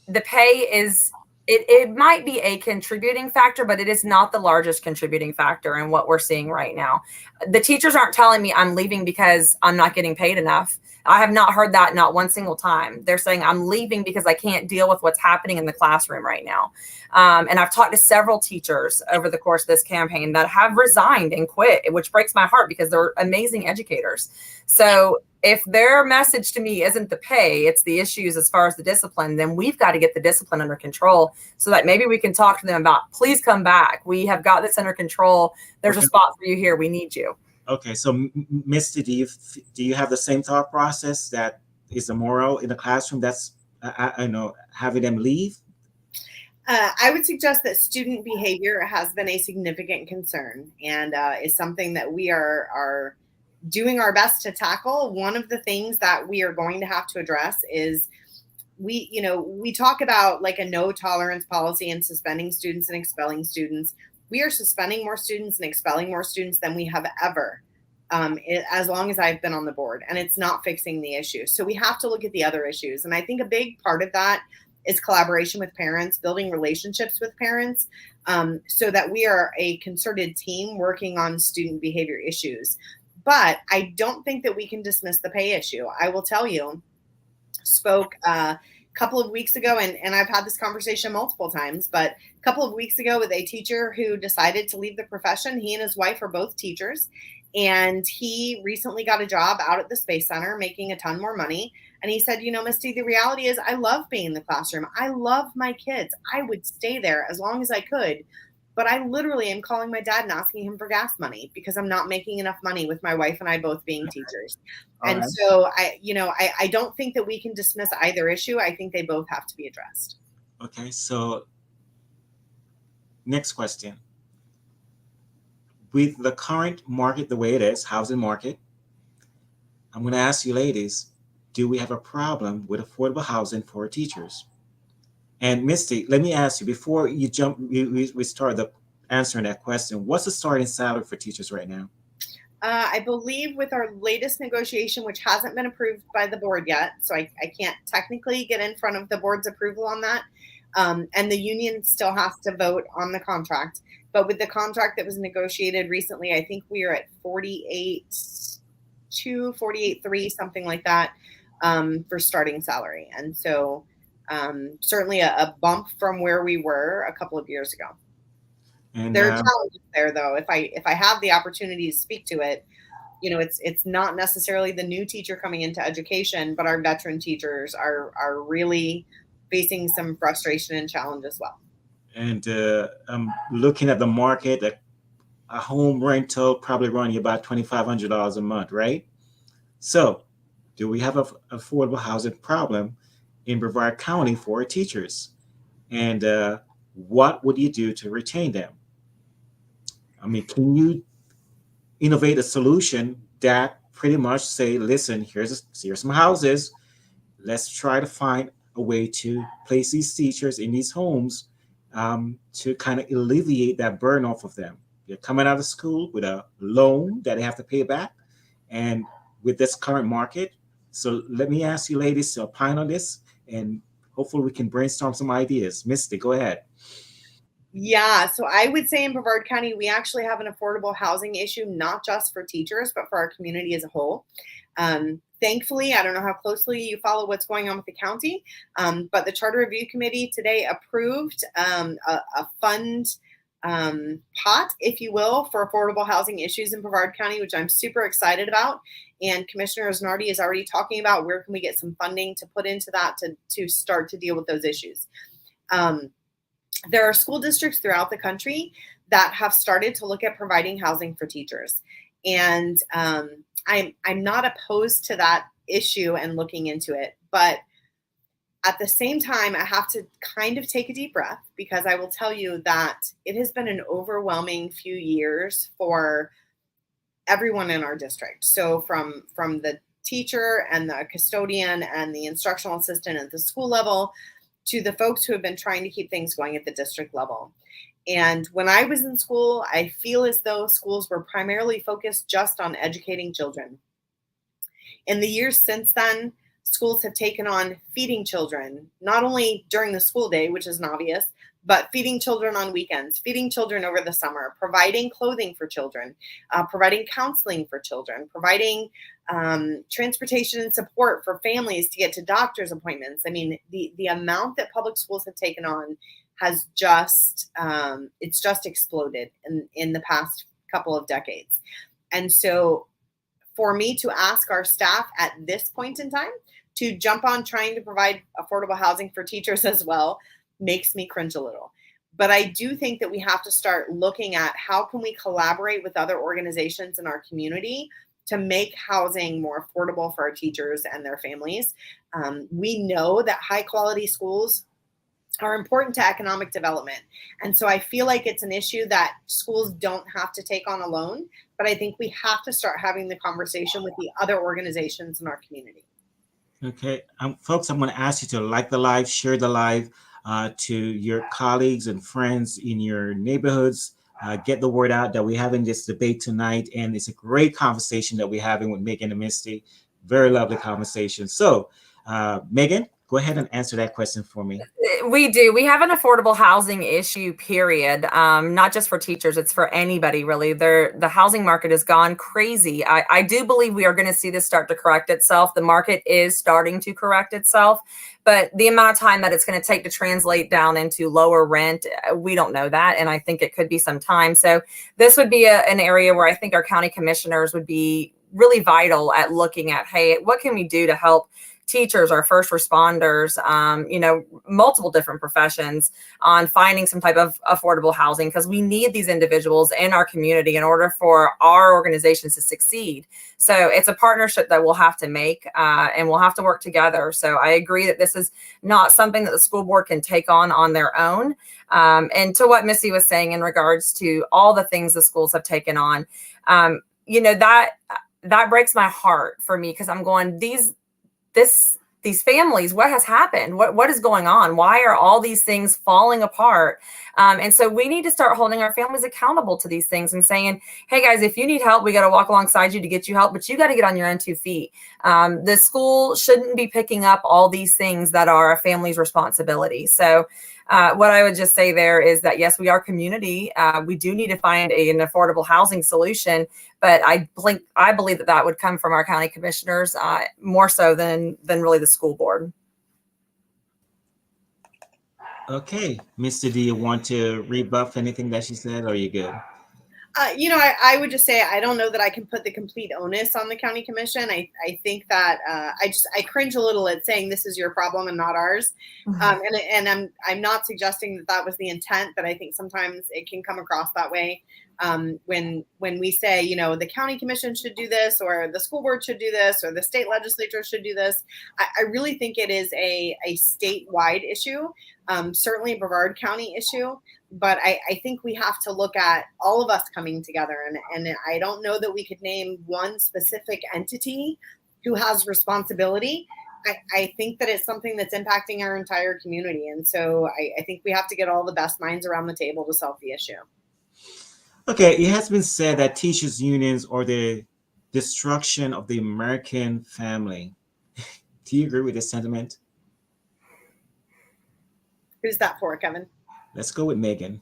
the pay is, it might be a contributing factor, but it is not the largest contributing factor in what we're seeing right now. The teachers aren't telling me I'm leaving because I'm not getting paid enough. I have not heard that not one single time. They're saying I'm leaving because I can't deal with what's happening in the classroom right now. And I've talked to several teachers over the course of this campaign that have resigned and quit, which breaks my heart because they're amazing educators. So if their message to me isn't the pay, it's the issues as far as the discipline, then we've got to get the discipline under control so that maybe we can talk to them about, please come back. We have got this under control. There's a spot for you here. We need you. Okay, so Misty, do you have the same thought process that is immoral in the classroom? That's I know having them leave. I would suggest that student behavior has been a significant concern and is something that we are doing our best to tackle. One of the things that we are going to have to address is we talk about like a no tolerance policy and suspending students and expelling students. We are suspending more students and expelling more students than we have ever, as long as I've been on the board, and it's not fixing the issue. So we have to look at the other issues. And I think a big part of that is collaboration with parents, building relationships with parents, so that we are a concerted team working on student behavior issues. But I don't think that we can dismiss the pay issue. I will tell you, spoke a couple of weeks ago, and I've had this conversation multiple times, but a couple of weeks ago with a teacher who decided to leave the profession. He and his wife are both teachers, and he recently got a job out at the Space Center making a ton more money. And he said, Misty, the reality is I love being in the classroom. I love my kids. I would stay there as long as I could. But I literally am calling my dad and asking him for gas money because I'm not making enough money with my wife and I both being teachers. And so I don't think that we can dismiss either issue. I think they both have to be addressed. Okay, so next question. With the current market the way it is, housing market, I'm going to ask you ladies, do we have a problem with affordable housing for teachers? And Misty, let me ask you, before you jump, we start the answering that question, what's the starting salary for teachers right now? I believe with our latest negotiation, which hasn't been approved by the board yet, so I can't technically get in front of the board's approval on that. And the union still has to vote on the contract. But with the contract that was negotiated recently, I think we are at 48.2, 48.3, something like that, for starting salary. And so certainly a bump from where we were a couple of years ago. And there are challenges there, though. If I have the opportunity to speak to it, it's not necessarily the new teacher coming into education, but our veteran teachers are really facing some frustration and challenge as well. And I'm looking at the market, a home rental probably running about $2,500 a month, right? So do we have an affordable housing problem in Brevard County for teachers? And what would you do to retain them? I mean, can you innovate a solution that pretty much say, listen, here's some houses. Let's try to find a way to place these teachers in these homes to kind of alleviate that burden off of them. They're coming out of school with a loan that they have to pay back. And with this current market, so let me ask you ladies to opine on this, and hopefully we can brainstorm some ideas. Misty, go ahead. Yeah, so I would say in Brevard County, we actually have an affordable housing issue, not just for teachers, but for our community as a whole. Thankfully, I don't know how closely you follow what's going on with the county, but the Charter Review Committee today approved a fund pot, if you will, for affordable housing issues in Brevard County, which I'm super excited about. And Commissioner Osnardi is already talking about where can we get some funding to put into that to start to deal with those issues. There are school districts throughout the country that have started to look at providing housing for teachers. And I'm not opposed to that issue and looking into it. But at the same time, I have to kind of take a deep breath, because I will tell you that it has been an overwhelming few years for everyone in our district. So from the teacher and the custodian and the instructional assistant at the school level to the folks who have been trying to keep things going at the district level. And when I was in school, I feel as though schools were primarily focused just on educating children. In the years since then, schools have taken on feeding children, not only during the school day, which is obvious, but feeding children on weekends, feeding children over the summer, providing clothing for children, providing counseling for children, providing transportation and support for families to get to doctor's appointments. I mean, the amount that public schools have taken on has just it's just exploded in the past couple of decades. And so for me to ask our staff at this point in time to jump on trying to provide affordable housing for teachers as well makes me cringe a little. But I do think that we have to start looking at how can we collaborate with other organizations in our community to make housing more affordable for our teachers and their families. We know that high quality schools are important to economic development. And so I feel like it's an issue that schools don't have to take on alone, but I think we have to start having the conversation with the other organizations in our community. Okay, folks, I'm going to ask you to like the live, share the live to your colleagues and friends in your neighborhoods. Get the word out that we're having this debate tonight, and it's a great conversation that we're having with Megan and Misty. Very lovely conversation. So, Megan, go ahead and answer that question for me. We do. We have an affordable housing issue, period. Not just for teachers, it's for anybody, really. The housing market has gone crazy. I do believe we are going to see this start to correct itself. The market is starting to correct itself, but the amount of time that it's going to take to translate down into lower rent, we don't know that. And I think it could be some time. So this would be an area where I think our county commissioners would be really vital at looking at, hey, what can we do to help teachers, our first responders, multiple different professions on finding some type of affordable housing, because we need these individuals in our community in order for our organizations to succeed. So it's a partnership that we'll have to make and we'll have to work together. So I agree that this is not something that the school board can take on their own. And to what Missy was saying in regards to all the things the schools have taken on, that breaks my heart for me, because I'm going, these families, what has happened? What is going on? Why are all these things falling apart? And so we need to start holding our families accountable to these things and saying, hey guys, if you need help, we got to walk alongside you to get you help, but you got to get on your own 2 feet. The school shouldn't be picking up all these things that are a family's responsibility. So what I would just say there is that, yes, we are community. We do need to find an affordable housing solution, but I believe that would come from our county commissioners more so than really the school board. Okay, Mr. D, you want to rebuff anything that she said, or are you good? I would just say I don't know that I can put the complete onus on the county commission. I think that I cringe a little at saying this is your problem and not ours. Mm-hmm. And I'm not suggesting that was the intent, but I think sometimes it can come across that way when we say, the county commission should do this, or the school board should do this, or the state legislature should do this. I really think it is a statewide issue, certainly a Brevard County issue. But I think we have to look at all of us coming together. And I don't know that we could name one specific entity who has responsibility. I think that it's something that's impacting our entire community. And so I think we have to get all the best minds around the table to solve the issue. Okay, it has been said that teachers' unions are the destruction of the American family. Do you agree with this sentiment? Who's that for, Kevin? Let's go with Megan.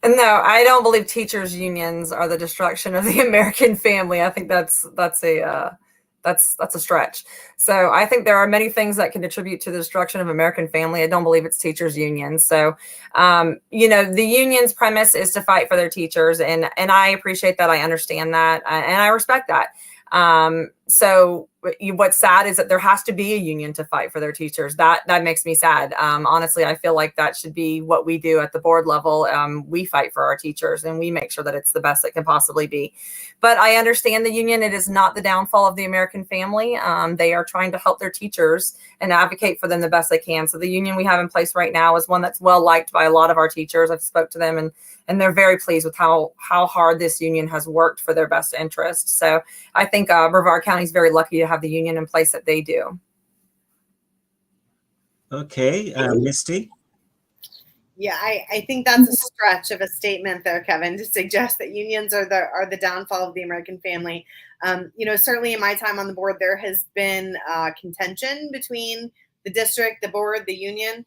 No, I don't believe teachers' unions are the destruction of the American family. I think that's a stretch. So I think there are many things that can contribute to the destruction of American family. I don't believe it's teachers' unions. So, the union's premise is to fight for their teachers, and I appreciate that. I understand that, and I respect that. So what's sad is that there has to be a union to fight for their teachers. That makes me sad. Honestly, I feel like that should be what we do at the board level. We fight for our teachers and we make sure that it's the best it can possibly be. But I understand the union. It is not the downfall of the American family. They are trying to help their teachers and advocate for them the best they can. So the union we have in place right now is one that's well liked by a lot of our teachers. I've spoke to them and they're very pleased with how hard this union has worked for their best interest. So I think Brevard County is very lucky to have the union in place that they do. Okay, Misty? Yeah, I think that's a stretch of a statement there, Kevin, to suggest that unions are the downfall of the American family. Certainly in my time on the board, there has been contention between the district, the board, the union.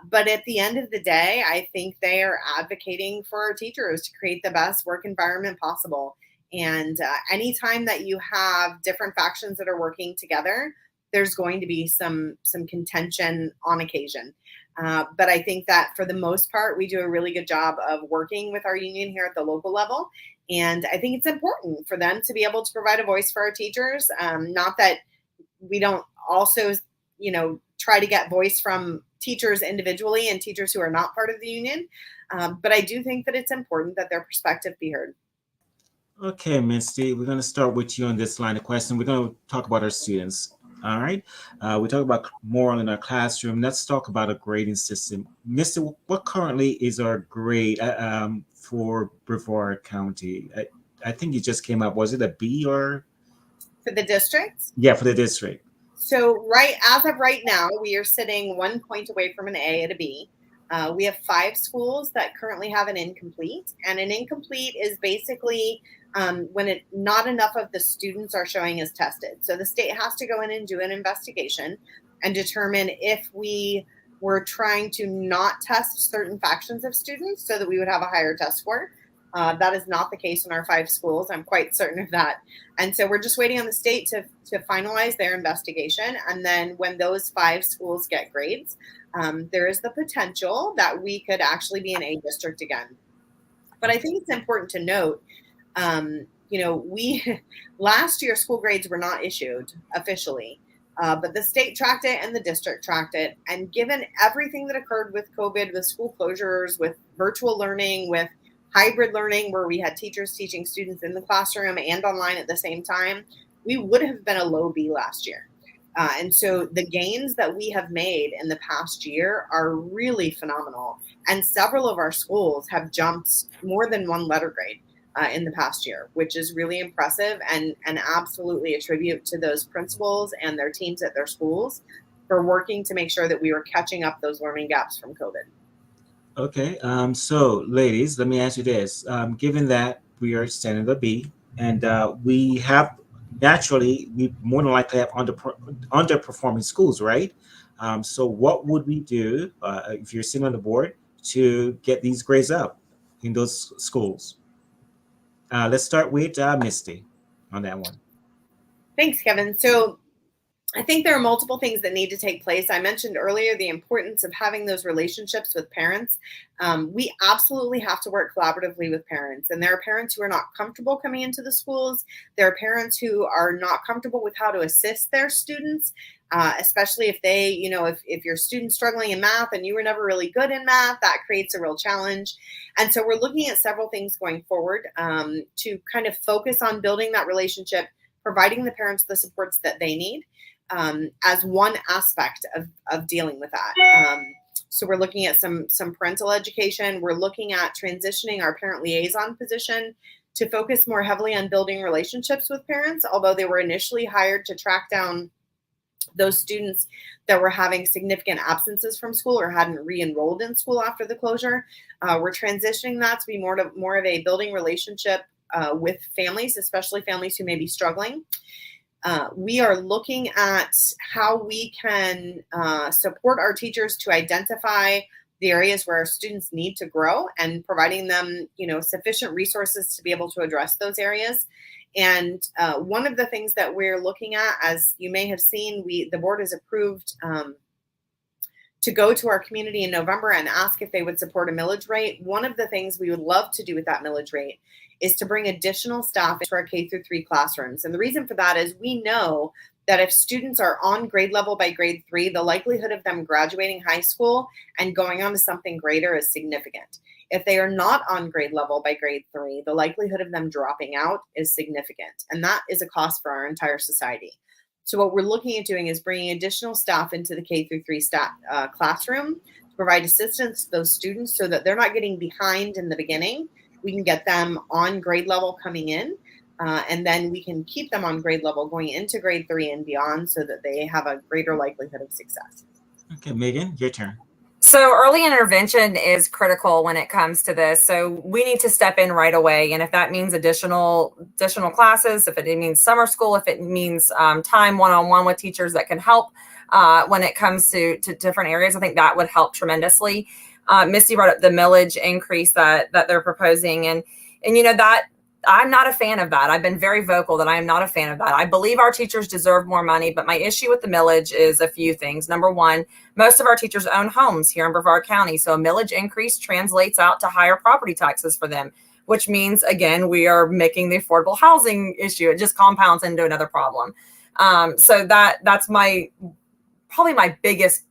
But at the end of the day, I think they are advocating for our teachers to create the best work environment possible. And anytime that you have different factions that are working together, there's going to be some contention on occasion. But I think that for the most part, we do a really good job of working with our union here at the local level. And I think it's important for them to be able to provide a voice for our teachers. Not that we don't also, try to get voice from teachers individually and teachers who are not part of the union. But I do think that it's important that their perspective be heard. Okay, Misty, we're going to start with you on this line of question. We're going to talk about our students. All right. We talk about moral in our classroom. Let's talk about a grading system. Misty, what currently is our grade for Brevard County? I think you just came up. Was it a B or? For the district? Yeah, for the district. So as of right now, we are sitting 1 point away from an A at a B. We have 5 schools that currently have an incomplete, and an incomplete is basically when not enough of the students are showing as tested. So the state has to go in and do an investigation and determine if we were trying to not test certain factions of students so that we would have a higher test score. That is not the case in our 5 schools. I'm quite certain of that. And so we're just waiting on the state to finalize their investigation. And then when those 5 schools get grades, there is the potential that we could actually be an A district again. But I think it's important to note, we last year school grades were not issued officially, but the state tracked it and the district tracked it. And given everything that occurred with COVID, with school closures, with virtual learning, with hybrid learning, where we had teachers teaching students in the classroom and online at the same time, we would have been a low B last year. And so the gains that we have made in the past year are really phenomenal. And several of our schools have jumped more than 1 letter grade in the past year, which is really impressive and absolutely a tribute to those principals and their teams at their schools for working to make sure that we were catching up those learning gaps from COVID. Okay, so ladies, let me ask you this. Given that we are standing at B and we have we more than likely have underperforming schools, right? So what would we do if you're sitting on the board to get these grades up in those schools? Let's start with Misty on that one. Thanks, Kevin. So I think there are multiple things that need to take place. I mentioned earlier the importance of having those relationships with parents. We absolutely have to work collaboratively with parents. And there are parents who are not comfortable coming into the schools. There are parents who are not comfortable with how to assist their students, especially if they, if your student's struggling in math and you were never really good in math, that creates a real challenge. And so we're looking at several things going forward to kind of focus on building that relationship, providing the parents the supports that they need. As one aspect of dealing with that. So we're looking at some parental education. We're looking at transitioning our parent liaison position to focus more heavily on building relationships with parents, although they were initially hired to track down those students that were having significant absences from school or hadn't re-enrolled in school after the closure. We're transitioning that to be more of a building relationship with families, especially families who may be struggling. We are looking at how we can support our teachers to identify the areas where our students need to grow and providing them, sufficient resources to be able to address those areas. And one of the things that we're looking at, as you may have seen, the board has approved to go to our community in November and ask if they would support a millage rate. One of the things we would love to do with that millage rate is to bring additional staff into our K-3 classrooms. And the reason for that is we know that if students are on grade level by grade 3, the likelihood of them graduating high school and going on to something greater is significant. If they are not on grade level by grade 3, the likelihood of them dropping out is significant. And that is a cost for our entire society. So what we're looking at doing is bringing additional staff into the K-3 classroom to provide assistance to those students so that they're not getting behind in the beginning. We can get them on grade level coming in, and then we can keep them on grade level going into grade 3 and beyond so that they have a greater likelihood of success. Okay, Megan, your turn. So early intervention is critical when it comes to this. So we need to step in right away. And if that means additional classes, if it means summer school, if it means time one-on-one with teachers that can help when it comes to different areas, I think that would help tremendously. Misty brought up the millage increase that they're proposing. And that I'm not a fan of that. I've been very vocal that I am not a fan of that. I believe our teachers deserve more money, but my issue with the millage is a few things. Number one, most of our teachers own homes here in Brevard County, so a millage increase translates out to higher property taxes for them, which means, again, we are making the affordable housing issue. It just compounds into another problem. So that's probably my biggest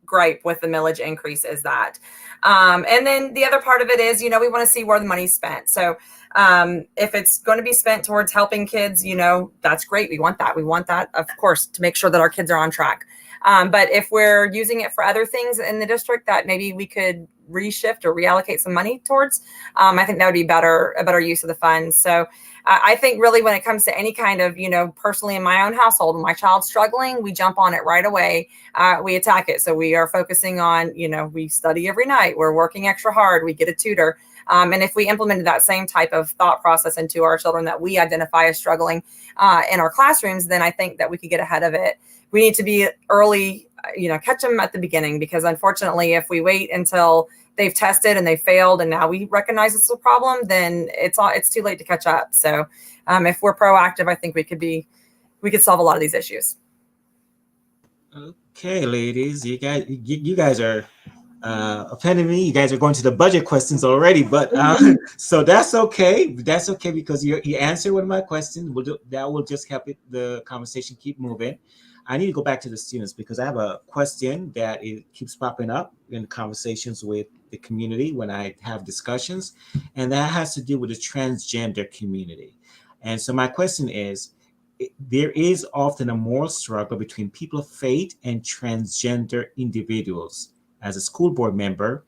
gripe with the millage increase is that. And then the other part of it is, we want to see where the money's spent. So if it's going to be spent towards helping kids, that's great. We want that. We want that, of course, to make sure that our kids are on track. But if we're using it for other things in the district that maybe we could reshift or reallocate some money towards, I think that would be a better use of the funds. So I think really when it comes to any kind of, personally in my own household, when my child's struggling, we jump on it right away. We attack it. So we are focusing on, we study every night. We're working extra hard. We get a tutor. And if we implemented that same type of thought process into our children that we identify as struggling in our classrooms, then I think that we could get ahead of it. We need to be early, catch them at the beginning, because unfortunately, if we wait until they've tested and they failed and now we recognize it's a problem, then it's too late to catch up. So if we're proactive, I think we could solve a lot of these issues. Okay, ladies, you guys are offending me. You guys are going to the budget questions already, but so that's okay. That's okay, because you answered one of my questions. That will just help the conversation keep moving. I need to go back to the students because I have a question that it keeps popping up in conversations with the community when I have discussions, and that has to do with the transgender community. And so my question is, there is often a moral struggle between people of faith and transgender individuals. As a school board member,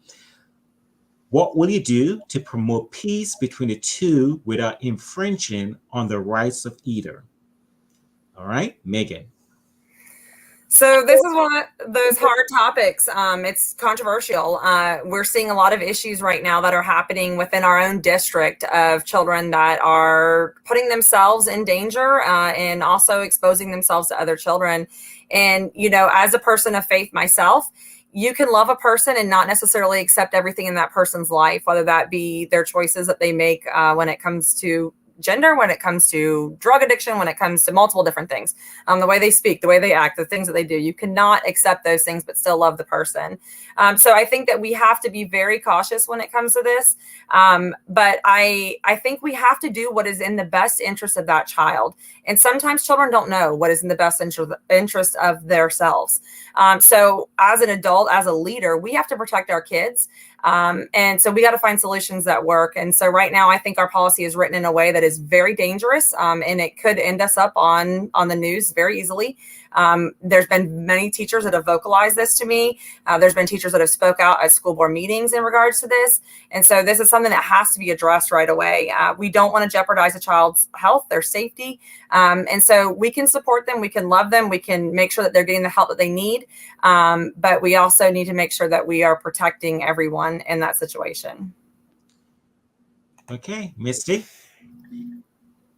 what will you do to promote peace between the two without infringing on the rights of either? All right, Megan. So this is one of those hard topics. It's controversial. We're seeing a lot of issues right now that are happening within our own district of children that are putting themselves in danger and also exposing themselves to other children. And, as a person of faith myself, you can love a person and not necessarily accept everything in that person's life, whether that be their choices that they make when it comes to gender, when it comes to drug addiction, when it comes to multiple different things, the way they speak, the way they act, the things that they do. You cannot accept those things, but still love the person. So I think that we have to be very cautious when it comes to this. But I think we have to do what is in the best interest of that child. And sometimes children don't know what is in the best interest of themselves. So as an adult, as a leader, we have to protect our kids. And so we got to find solutions that work. And so right now, I think our policy is written in a way that is very dangerous, and it could end us up on the news very easily. There's been many teachers that have vocalized this to me. There's been teachers that have spoke out at school board meetings in regards to this. And so this is something that has to be addressed right away. We don't want to jeopardize a child's health, their safety. And so we can support them. We can love them. We can make sure that they're getting the help that they need. But we also need to make sure that we are protecting everyone in that situation. Okay, Misty.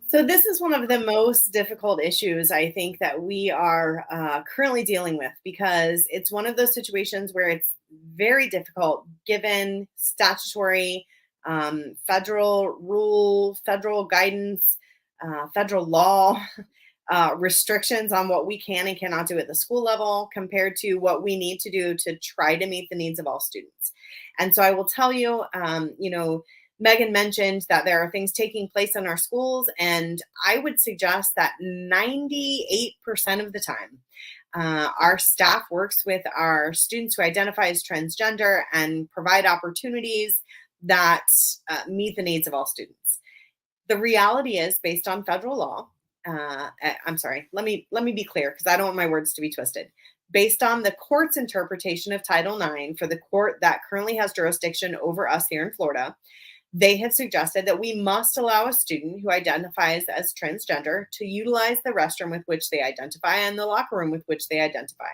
So this is one of the most difficult issues I think that we are currently dealing with, because it's one of those situations where it's very difficult given statutory, federal rule, federal guidance, federal law, restrictions on what we can and cannot do at the school level compared to what we need to do to try to meet the needs of all students. And so I will tell you, Megan mentioned that there are things taking place in our schools, and I would suggest that 98% of the time, our staff works with our students who identify as transgender and provide opportunities that meet the needs of all students. The reality is, based on federal law, I'm sorry, let me be clear, because I don't want my words to be twisted. Based on the court's interpretation of Title IX for the court that currently has jurisdiction over us here in Florida, they have suggested that we must allow a student who identifies as transgender to utilize the restroom with which they identify and the locker room with which they identify.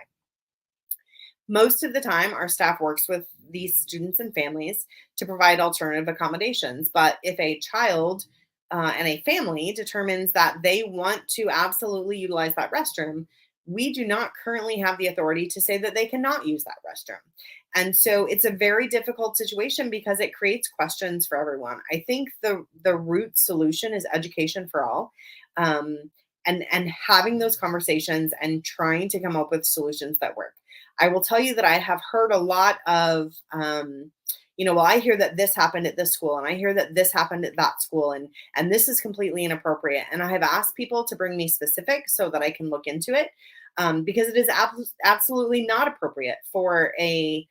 Most of the time, our staff works with these students and families to provide alternative accommodations. But if a child and a family determines that they want to absolutely utilize that restroom, we do not currently have the authority to say that they cannot use that restroom. And so it's a very difficult situation because it creates questions for everyone. I think the root solution is education for all. And having those conversations and trying to come up with solutions that work. I will tell you that I have heard a lot of, well, I hear that this happened at this school, and I hear that this happened at that school, and this is completely inappropriate. And I have asked people to bring me specifics so that I can look into it, because it is absolutely not appropriate for a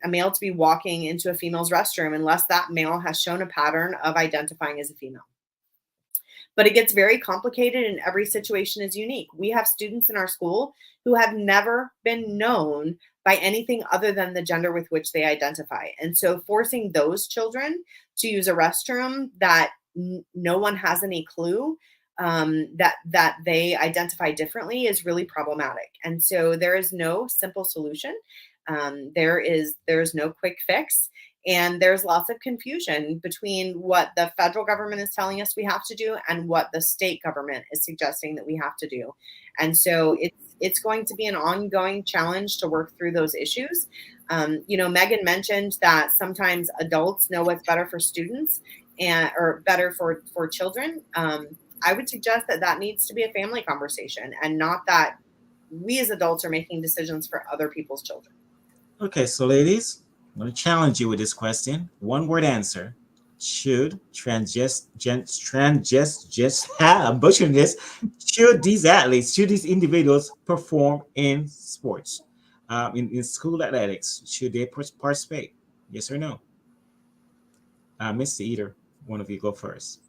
male to be walking into a female's restroom unless that male has shown a pattern of identifying as a female. But it gets very complicated, and every situation is unique. We have students in our school who have never been known by anything other than the gender with which they identify. And so forcing those children to use a restroom that no one has any clue that they identify differently is really problematic. And so there is no simple solution. There is no quick fix. And there's lots of confusion between what the federal government is telling us we have to do and what the state government is suggesting that we have to do. And so it's going to be an ongoing challenge to work through those issues. Megan mentioned that sometimes adults know what's better for students or better for children. I would suggest that needs to be a family conversation, and not that we as adults are making decisions for other people's children. Okay, so ladies, I'm going to challenge you with this question. One word answer. Should I'm butchering this. Should these individuals perform in sports, in school athletics? Should they participate? Yes or no? Mr. Eater, one of you go first.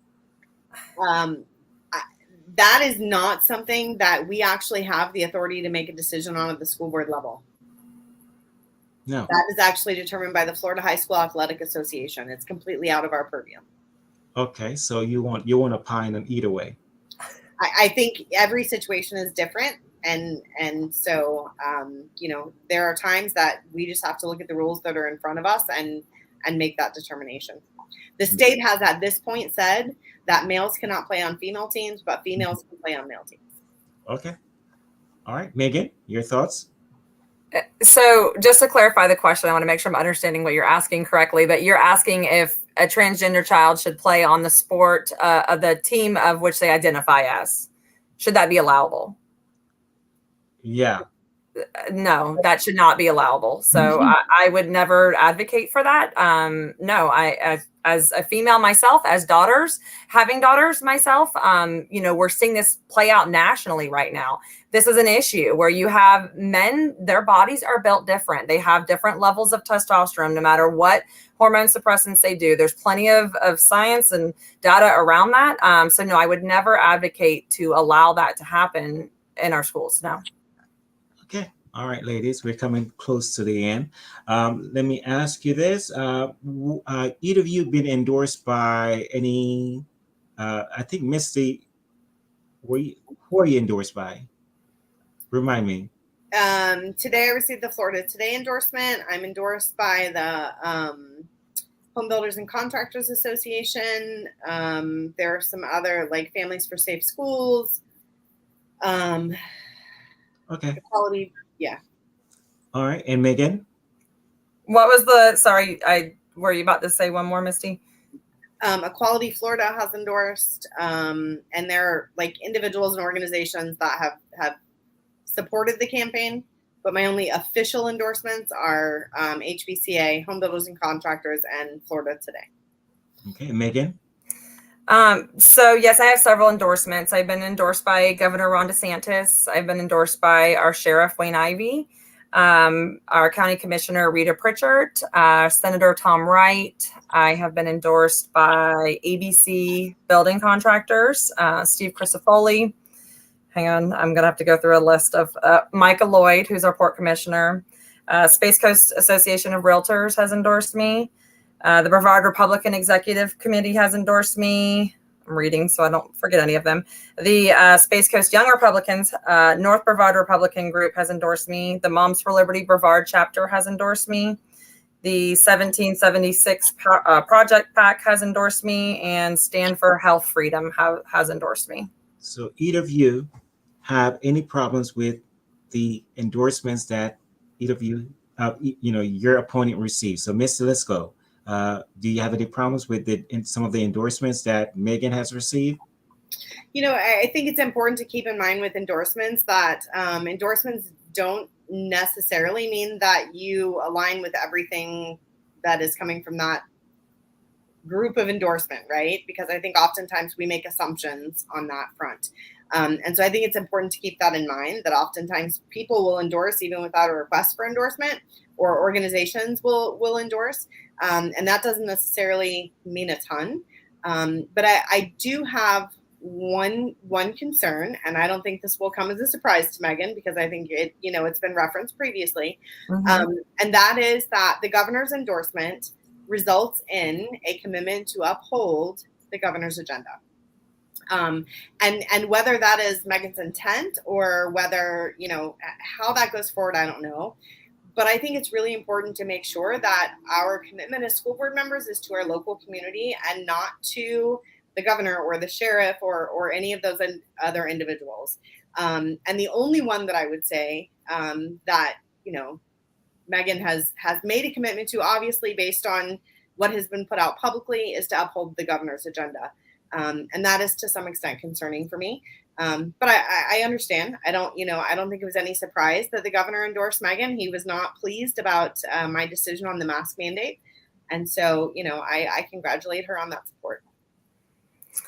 That is not something that we actually have the authority to make a decision on at the school board level. No. That is actually determined by the Florida High School Athletic Association. It's completely out of our purview. Okay, so you want to opine on either way. I think every situation is different, and so there are times that we just have to look at the rules that are in front of us and make that determination. The state has at this point said that males cannot play on female teams, but females can play on male teams. Okay. All right, Megan, your thoughts? So just to clarify the question, I want to make sure I'm understanding what you're asking correctly, but you're asking if a transgender child should play on the sport of the team of which they identify as. Should that be allowable? Yeah. No, that should not be allowable. So I would never advocate for that. No, as a female myself, having daughters myself, we're seeing this play out nationally right now. This is an issue where you have men, their bodies are built different. They have different levels of testosterone, no matter what hormone suppressants they do. There's plenty of science and data around that. So no, I would never advocate to allow that to happen in our schools. No. Okay. All right, ladies, we're coming close to the end. Let me ask you this. Either of you been endorsed by any, I think Misty, who are you endorsed by? Remind me. Today I received the Florida Today endorsement. I'm endorsed by the Home Builders and Contractors Association. There are some other, like Families for Safe Schools. Okay. Quality, yeah. All right, and Megan? What was were you about to say one more, Misty? Equality Florida has endorsed, and there are like individuals and organizations that have supported the campaign, but my only official endorsements are HBCA, Home Builders and Contractors, and Florida Today. Okay, Megan? So yes, I have several endorsements. I've been endorsed by Governor Ron DeSantis. I've been endorsed by our Sheriff Wayne Ivey, our County Commissioner Rita Pritchard, Senator Tom Wright. I have been endorsed by ABC Building Contractors, Steve Crisafulli. Hang on, I'm going to have to go through a list of Micah Lloyd, who's our Port Commissioner. Space Coast Association of Realtors has endorsed me. The Brevard Republican Executive Committee has endorsed me. I'm reading so I don't forget any of them. The Space Coast Young Republicans, North Brevard Republican Group has endorsed me. The Moms for Liberty Brevard chapter has endorsed me. The 1776 Project PAC has endorsed me, and Stand for Health Freedom has endorsed me. So either of you have any problems with the endorsements that either of you, your opponent received. So, Mr. Lisco, do you have any problems with some of the endorsements that Megan has received? I think it's important to keep in mind with endorsements that endorsements don't necessarily mean that you align with everything that is coming from that group of endorsement, right? Because I think oftentimes we make assumptions on that front. And so I think it's important to keep that in mind, that oftentimes people will endorse even without a request for endorsement, or organizations will endorse. And that doesn't necessarily mean a ton. But I do have one concern, and I don't think this will come as a surprise to Megan, because I think it's been referenced previously. And that is that the governor's endorsement results in a commitment to uphold the governor's agenda. And whether that is Megan's intent, or whether, how that goes forward, I don't know. But I think it's really important to make sure that our commitment as school board members is to our local community, and not to the governor or the sheriff or any of those other individuals. And the only one that I would say that, Megan has made a commitment to, obviously based on what has been put out publicly, is to uphold the governor's agenda. And that is to some extent concerning for me. But I understand. I don't think it was any surprise that the governor endorsed Megan. He was not pleased about my decision on the mask mandate. And so, I congratulate her on that support.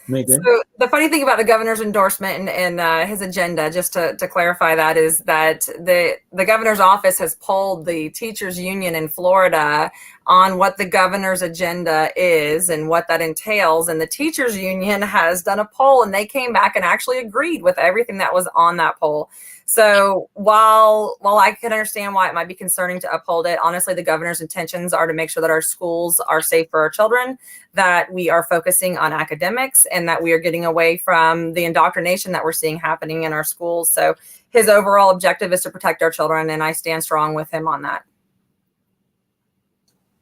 Megan? So the funny thing about the governor's endorsement and his agenda, just to clarify that, is that the governor's office has polled the teachers union in Florida on what the governor's agenda is and what that entails. And the teachers union has done a poll, and they came back and actually agreed with everything that was on that poll. So while I can understand why it might be concerning to uphold it, honestly, the governor's intentions are to make sure that our schools are safe for our children, that we are focusing on academics, and that we are getting away from the indoctrination that we're seeing happening in our schools. So his overall objective is to protect our children, and I stand strong with him on that.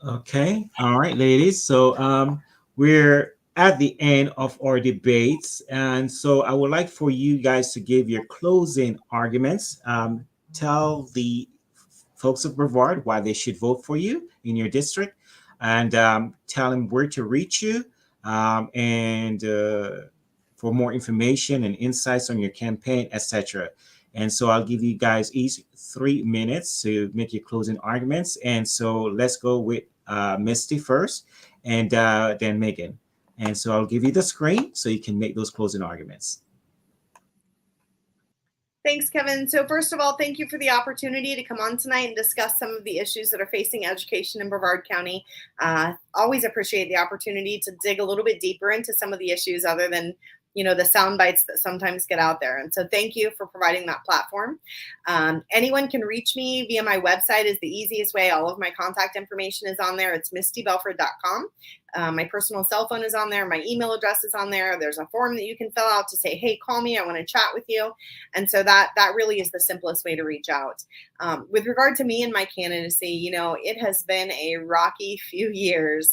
Okay. All right, ladies. So we're at the end of our debates. And so I would like for you guys to give your closing arguments. Tell the folks of Brevard why they should vote for you in your district, and tell them where to reach you, and for more information and insights on your campaign, etc. And so I'll give you guys each 3 minutes to make your closing arguments. And so let's go with Misty first, and then Megan. And so I'll give you the screen so you can make those closing arguments. Thanks, Kevin. So first of all, thank you for the opportunity to come on tonight and discuss some of the issues that are facing education in Brevard County. Always appreciate the opportunity to dig a little bit deeper into some of the issues other than the sound bites that sometimes get out there. And so thank you for providing that platform. Anyone can reach me via my website is the easiest way. All of my contact information is on there. It's mistybelford.com. My personal cell phone is on there. My email address is on there. There's a form that you can fill out to say, hey, call me. I want to chat with you. And so that really is the simplest way to reach out. With regard to me and my candidacy, it has been a rocky few years.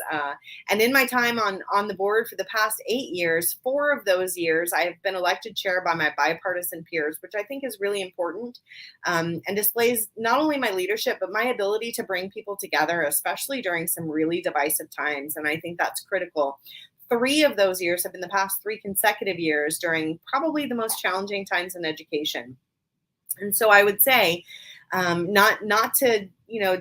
And in my time on the board for the past 8 years, 4 of those years, I have been elected chair by my bipartisan peers, which I think is really important, and displays not only my leadership, but my ability to bring people together, especially during some really divisive times. And I think that's critical. 3 of those years have been the past 3 consecutive years during probably the most challenging times in education. And so I would say, not to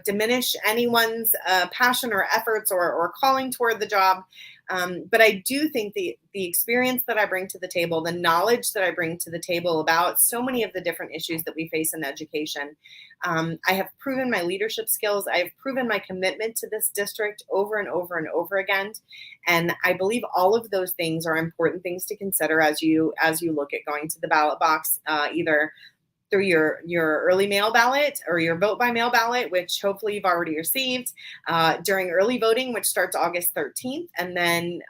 diminish anyone's passion or efforts or calling toward the job, but I do think the experience that I bring to the table, the knowledge that I bring to the table about so many of the different issues that we face in education, I have proven my leadership skills. I have proven my commitment to this district over and over and over again. And I believe all of those things are important things to consider as you look at going to the ballot box, either through your early mail ballot or your vote by mail ballot, which hopefully you've already received, during early voting, which starts August 13th, and then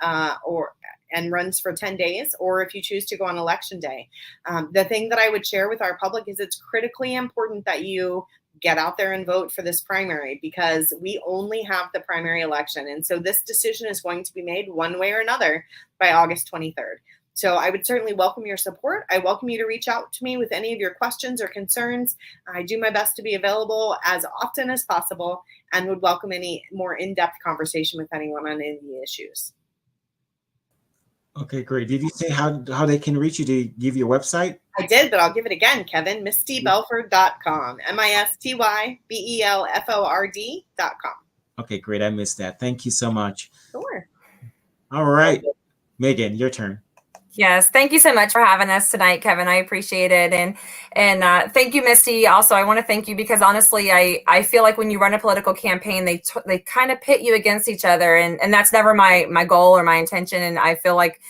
and runs for 10 days, or if you choose to go on election day. The thing that I would share with our public is it's critically important that you get out there and vote for this primary, because we only have the primary election. And so this decision is going to be made one way or another by August 23rd. So I would certainly welcome your support. I welcome you to reach out to me with any of your questions or concerns. I do my best to be available as often as possible and would welcome any more in-depth conversation with anyone on any of the issues. Okay, great. Did you say how they can reach you? Did you give your website? I did, but I'll give it again, Kevin. MistyBelford.com. MISTYBELFORD.com. Okay, great. I missed that. Thank you so much. Sure. All right, Megan, your turn. Yes, thank you so much for having us tonight, Kevin. I appreciate it, and thank you, Misty. Also, I want to thank you because honestly, I feel like when you run a political campaign, they kind of pit you against each other, and that's never my goal or my intention. And I feel like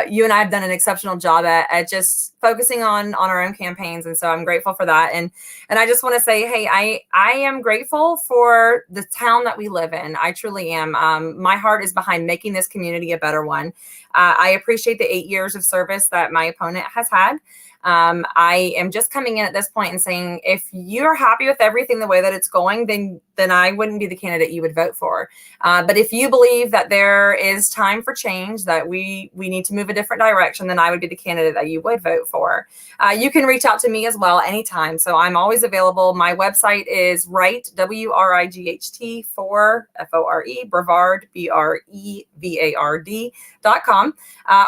you and I have done an exceptional job at just focusing on our own campaigns, and so I'm grateful for that. And I just want to say, hey, I am grateful for the town that we live in. I truly am. My heart is behind making this community a better one. I appreciate the 8 years of service that my opponent has had. I am just coming in at this point and saying, if you're happy with everything the way that it's going, then I wouldn't be the candidate you would vote for. But if you believe that there is time for change, that we need to move a different direction, then I would be the candidate that you would vote for. You can reach out to me as well anytime. So I'm always available. My website is Wright, WRIGHT, for FORE, Brevard, BREVARD.com.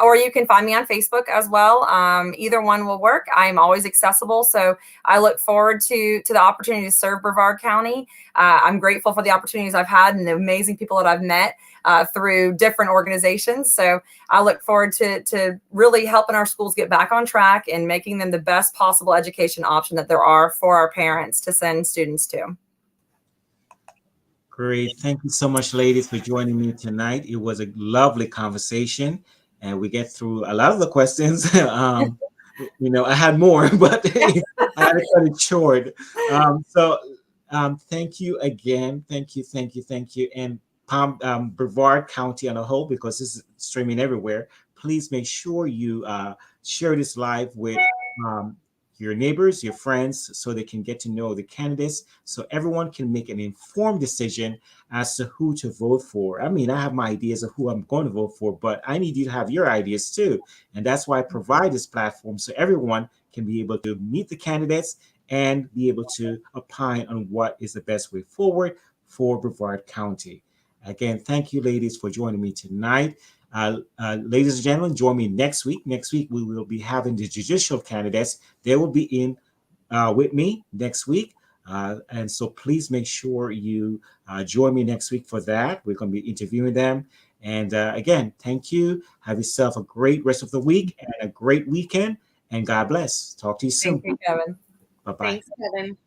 Or you can find me on Facebook as well. Either one will work. I'm always accessible. So I look forward to the opportunity to serve Brevard County. I'm grateful for the opportunities I've had and the amazing people that I've met through different organizations. So I look forward to really helping our schools get back on track and making them the best possible education option that there are for our parents to send students to. Great. Thank you so much, ladies, for joining me tonight. It was a lovely conversation, and we get through a lot of the questions. I had more, but I had to cut it short. Thank you again. Thank you. And Brevard County on a whole, because this is streaming everywhere, please make sure you share this live with your neighbors, your friends, so they can get to know the candidates, so everyone can make an informed decision as to who to vote for. I mean, I have my ideas of who I'm going to vote for, but I need you to have your ideas too. And that's why I provide this platform, so everyone can be able to meet the candidates and be able to opine on what is the best way forward for Brevard County. Again, thank you, ladies, for joining me tonight. Ladies and gentlemen, join me next week. Next week, we will be having the judicial candidates. They will be in with me next week. And so please make sure you join me next week for that. We're going to be interviewing them. And again, thank you. Have yourself a great rest of the week and a great weekend. And God bless. Talk to you soon. Thank you, Kevin. Bye-bye. Thanks, Kevin.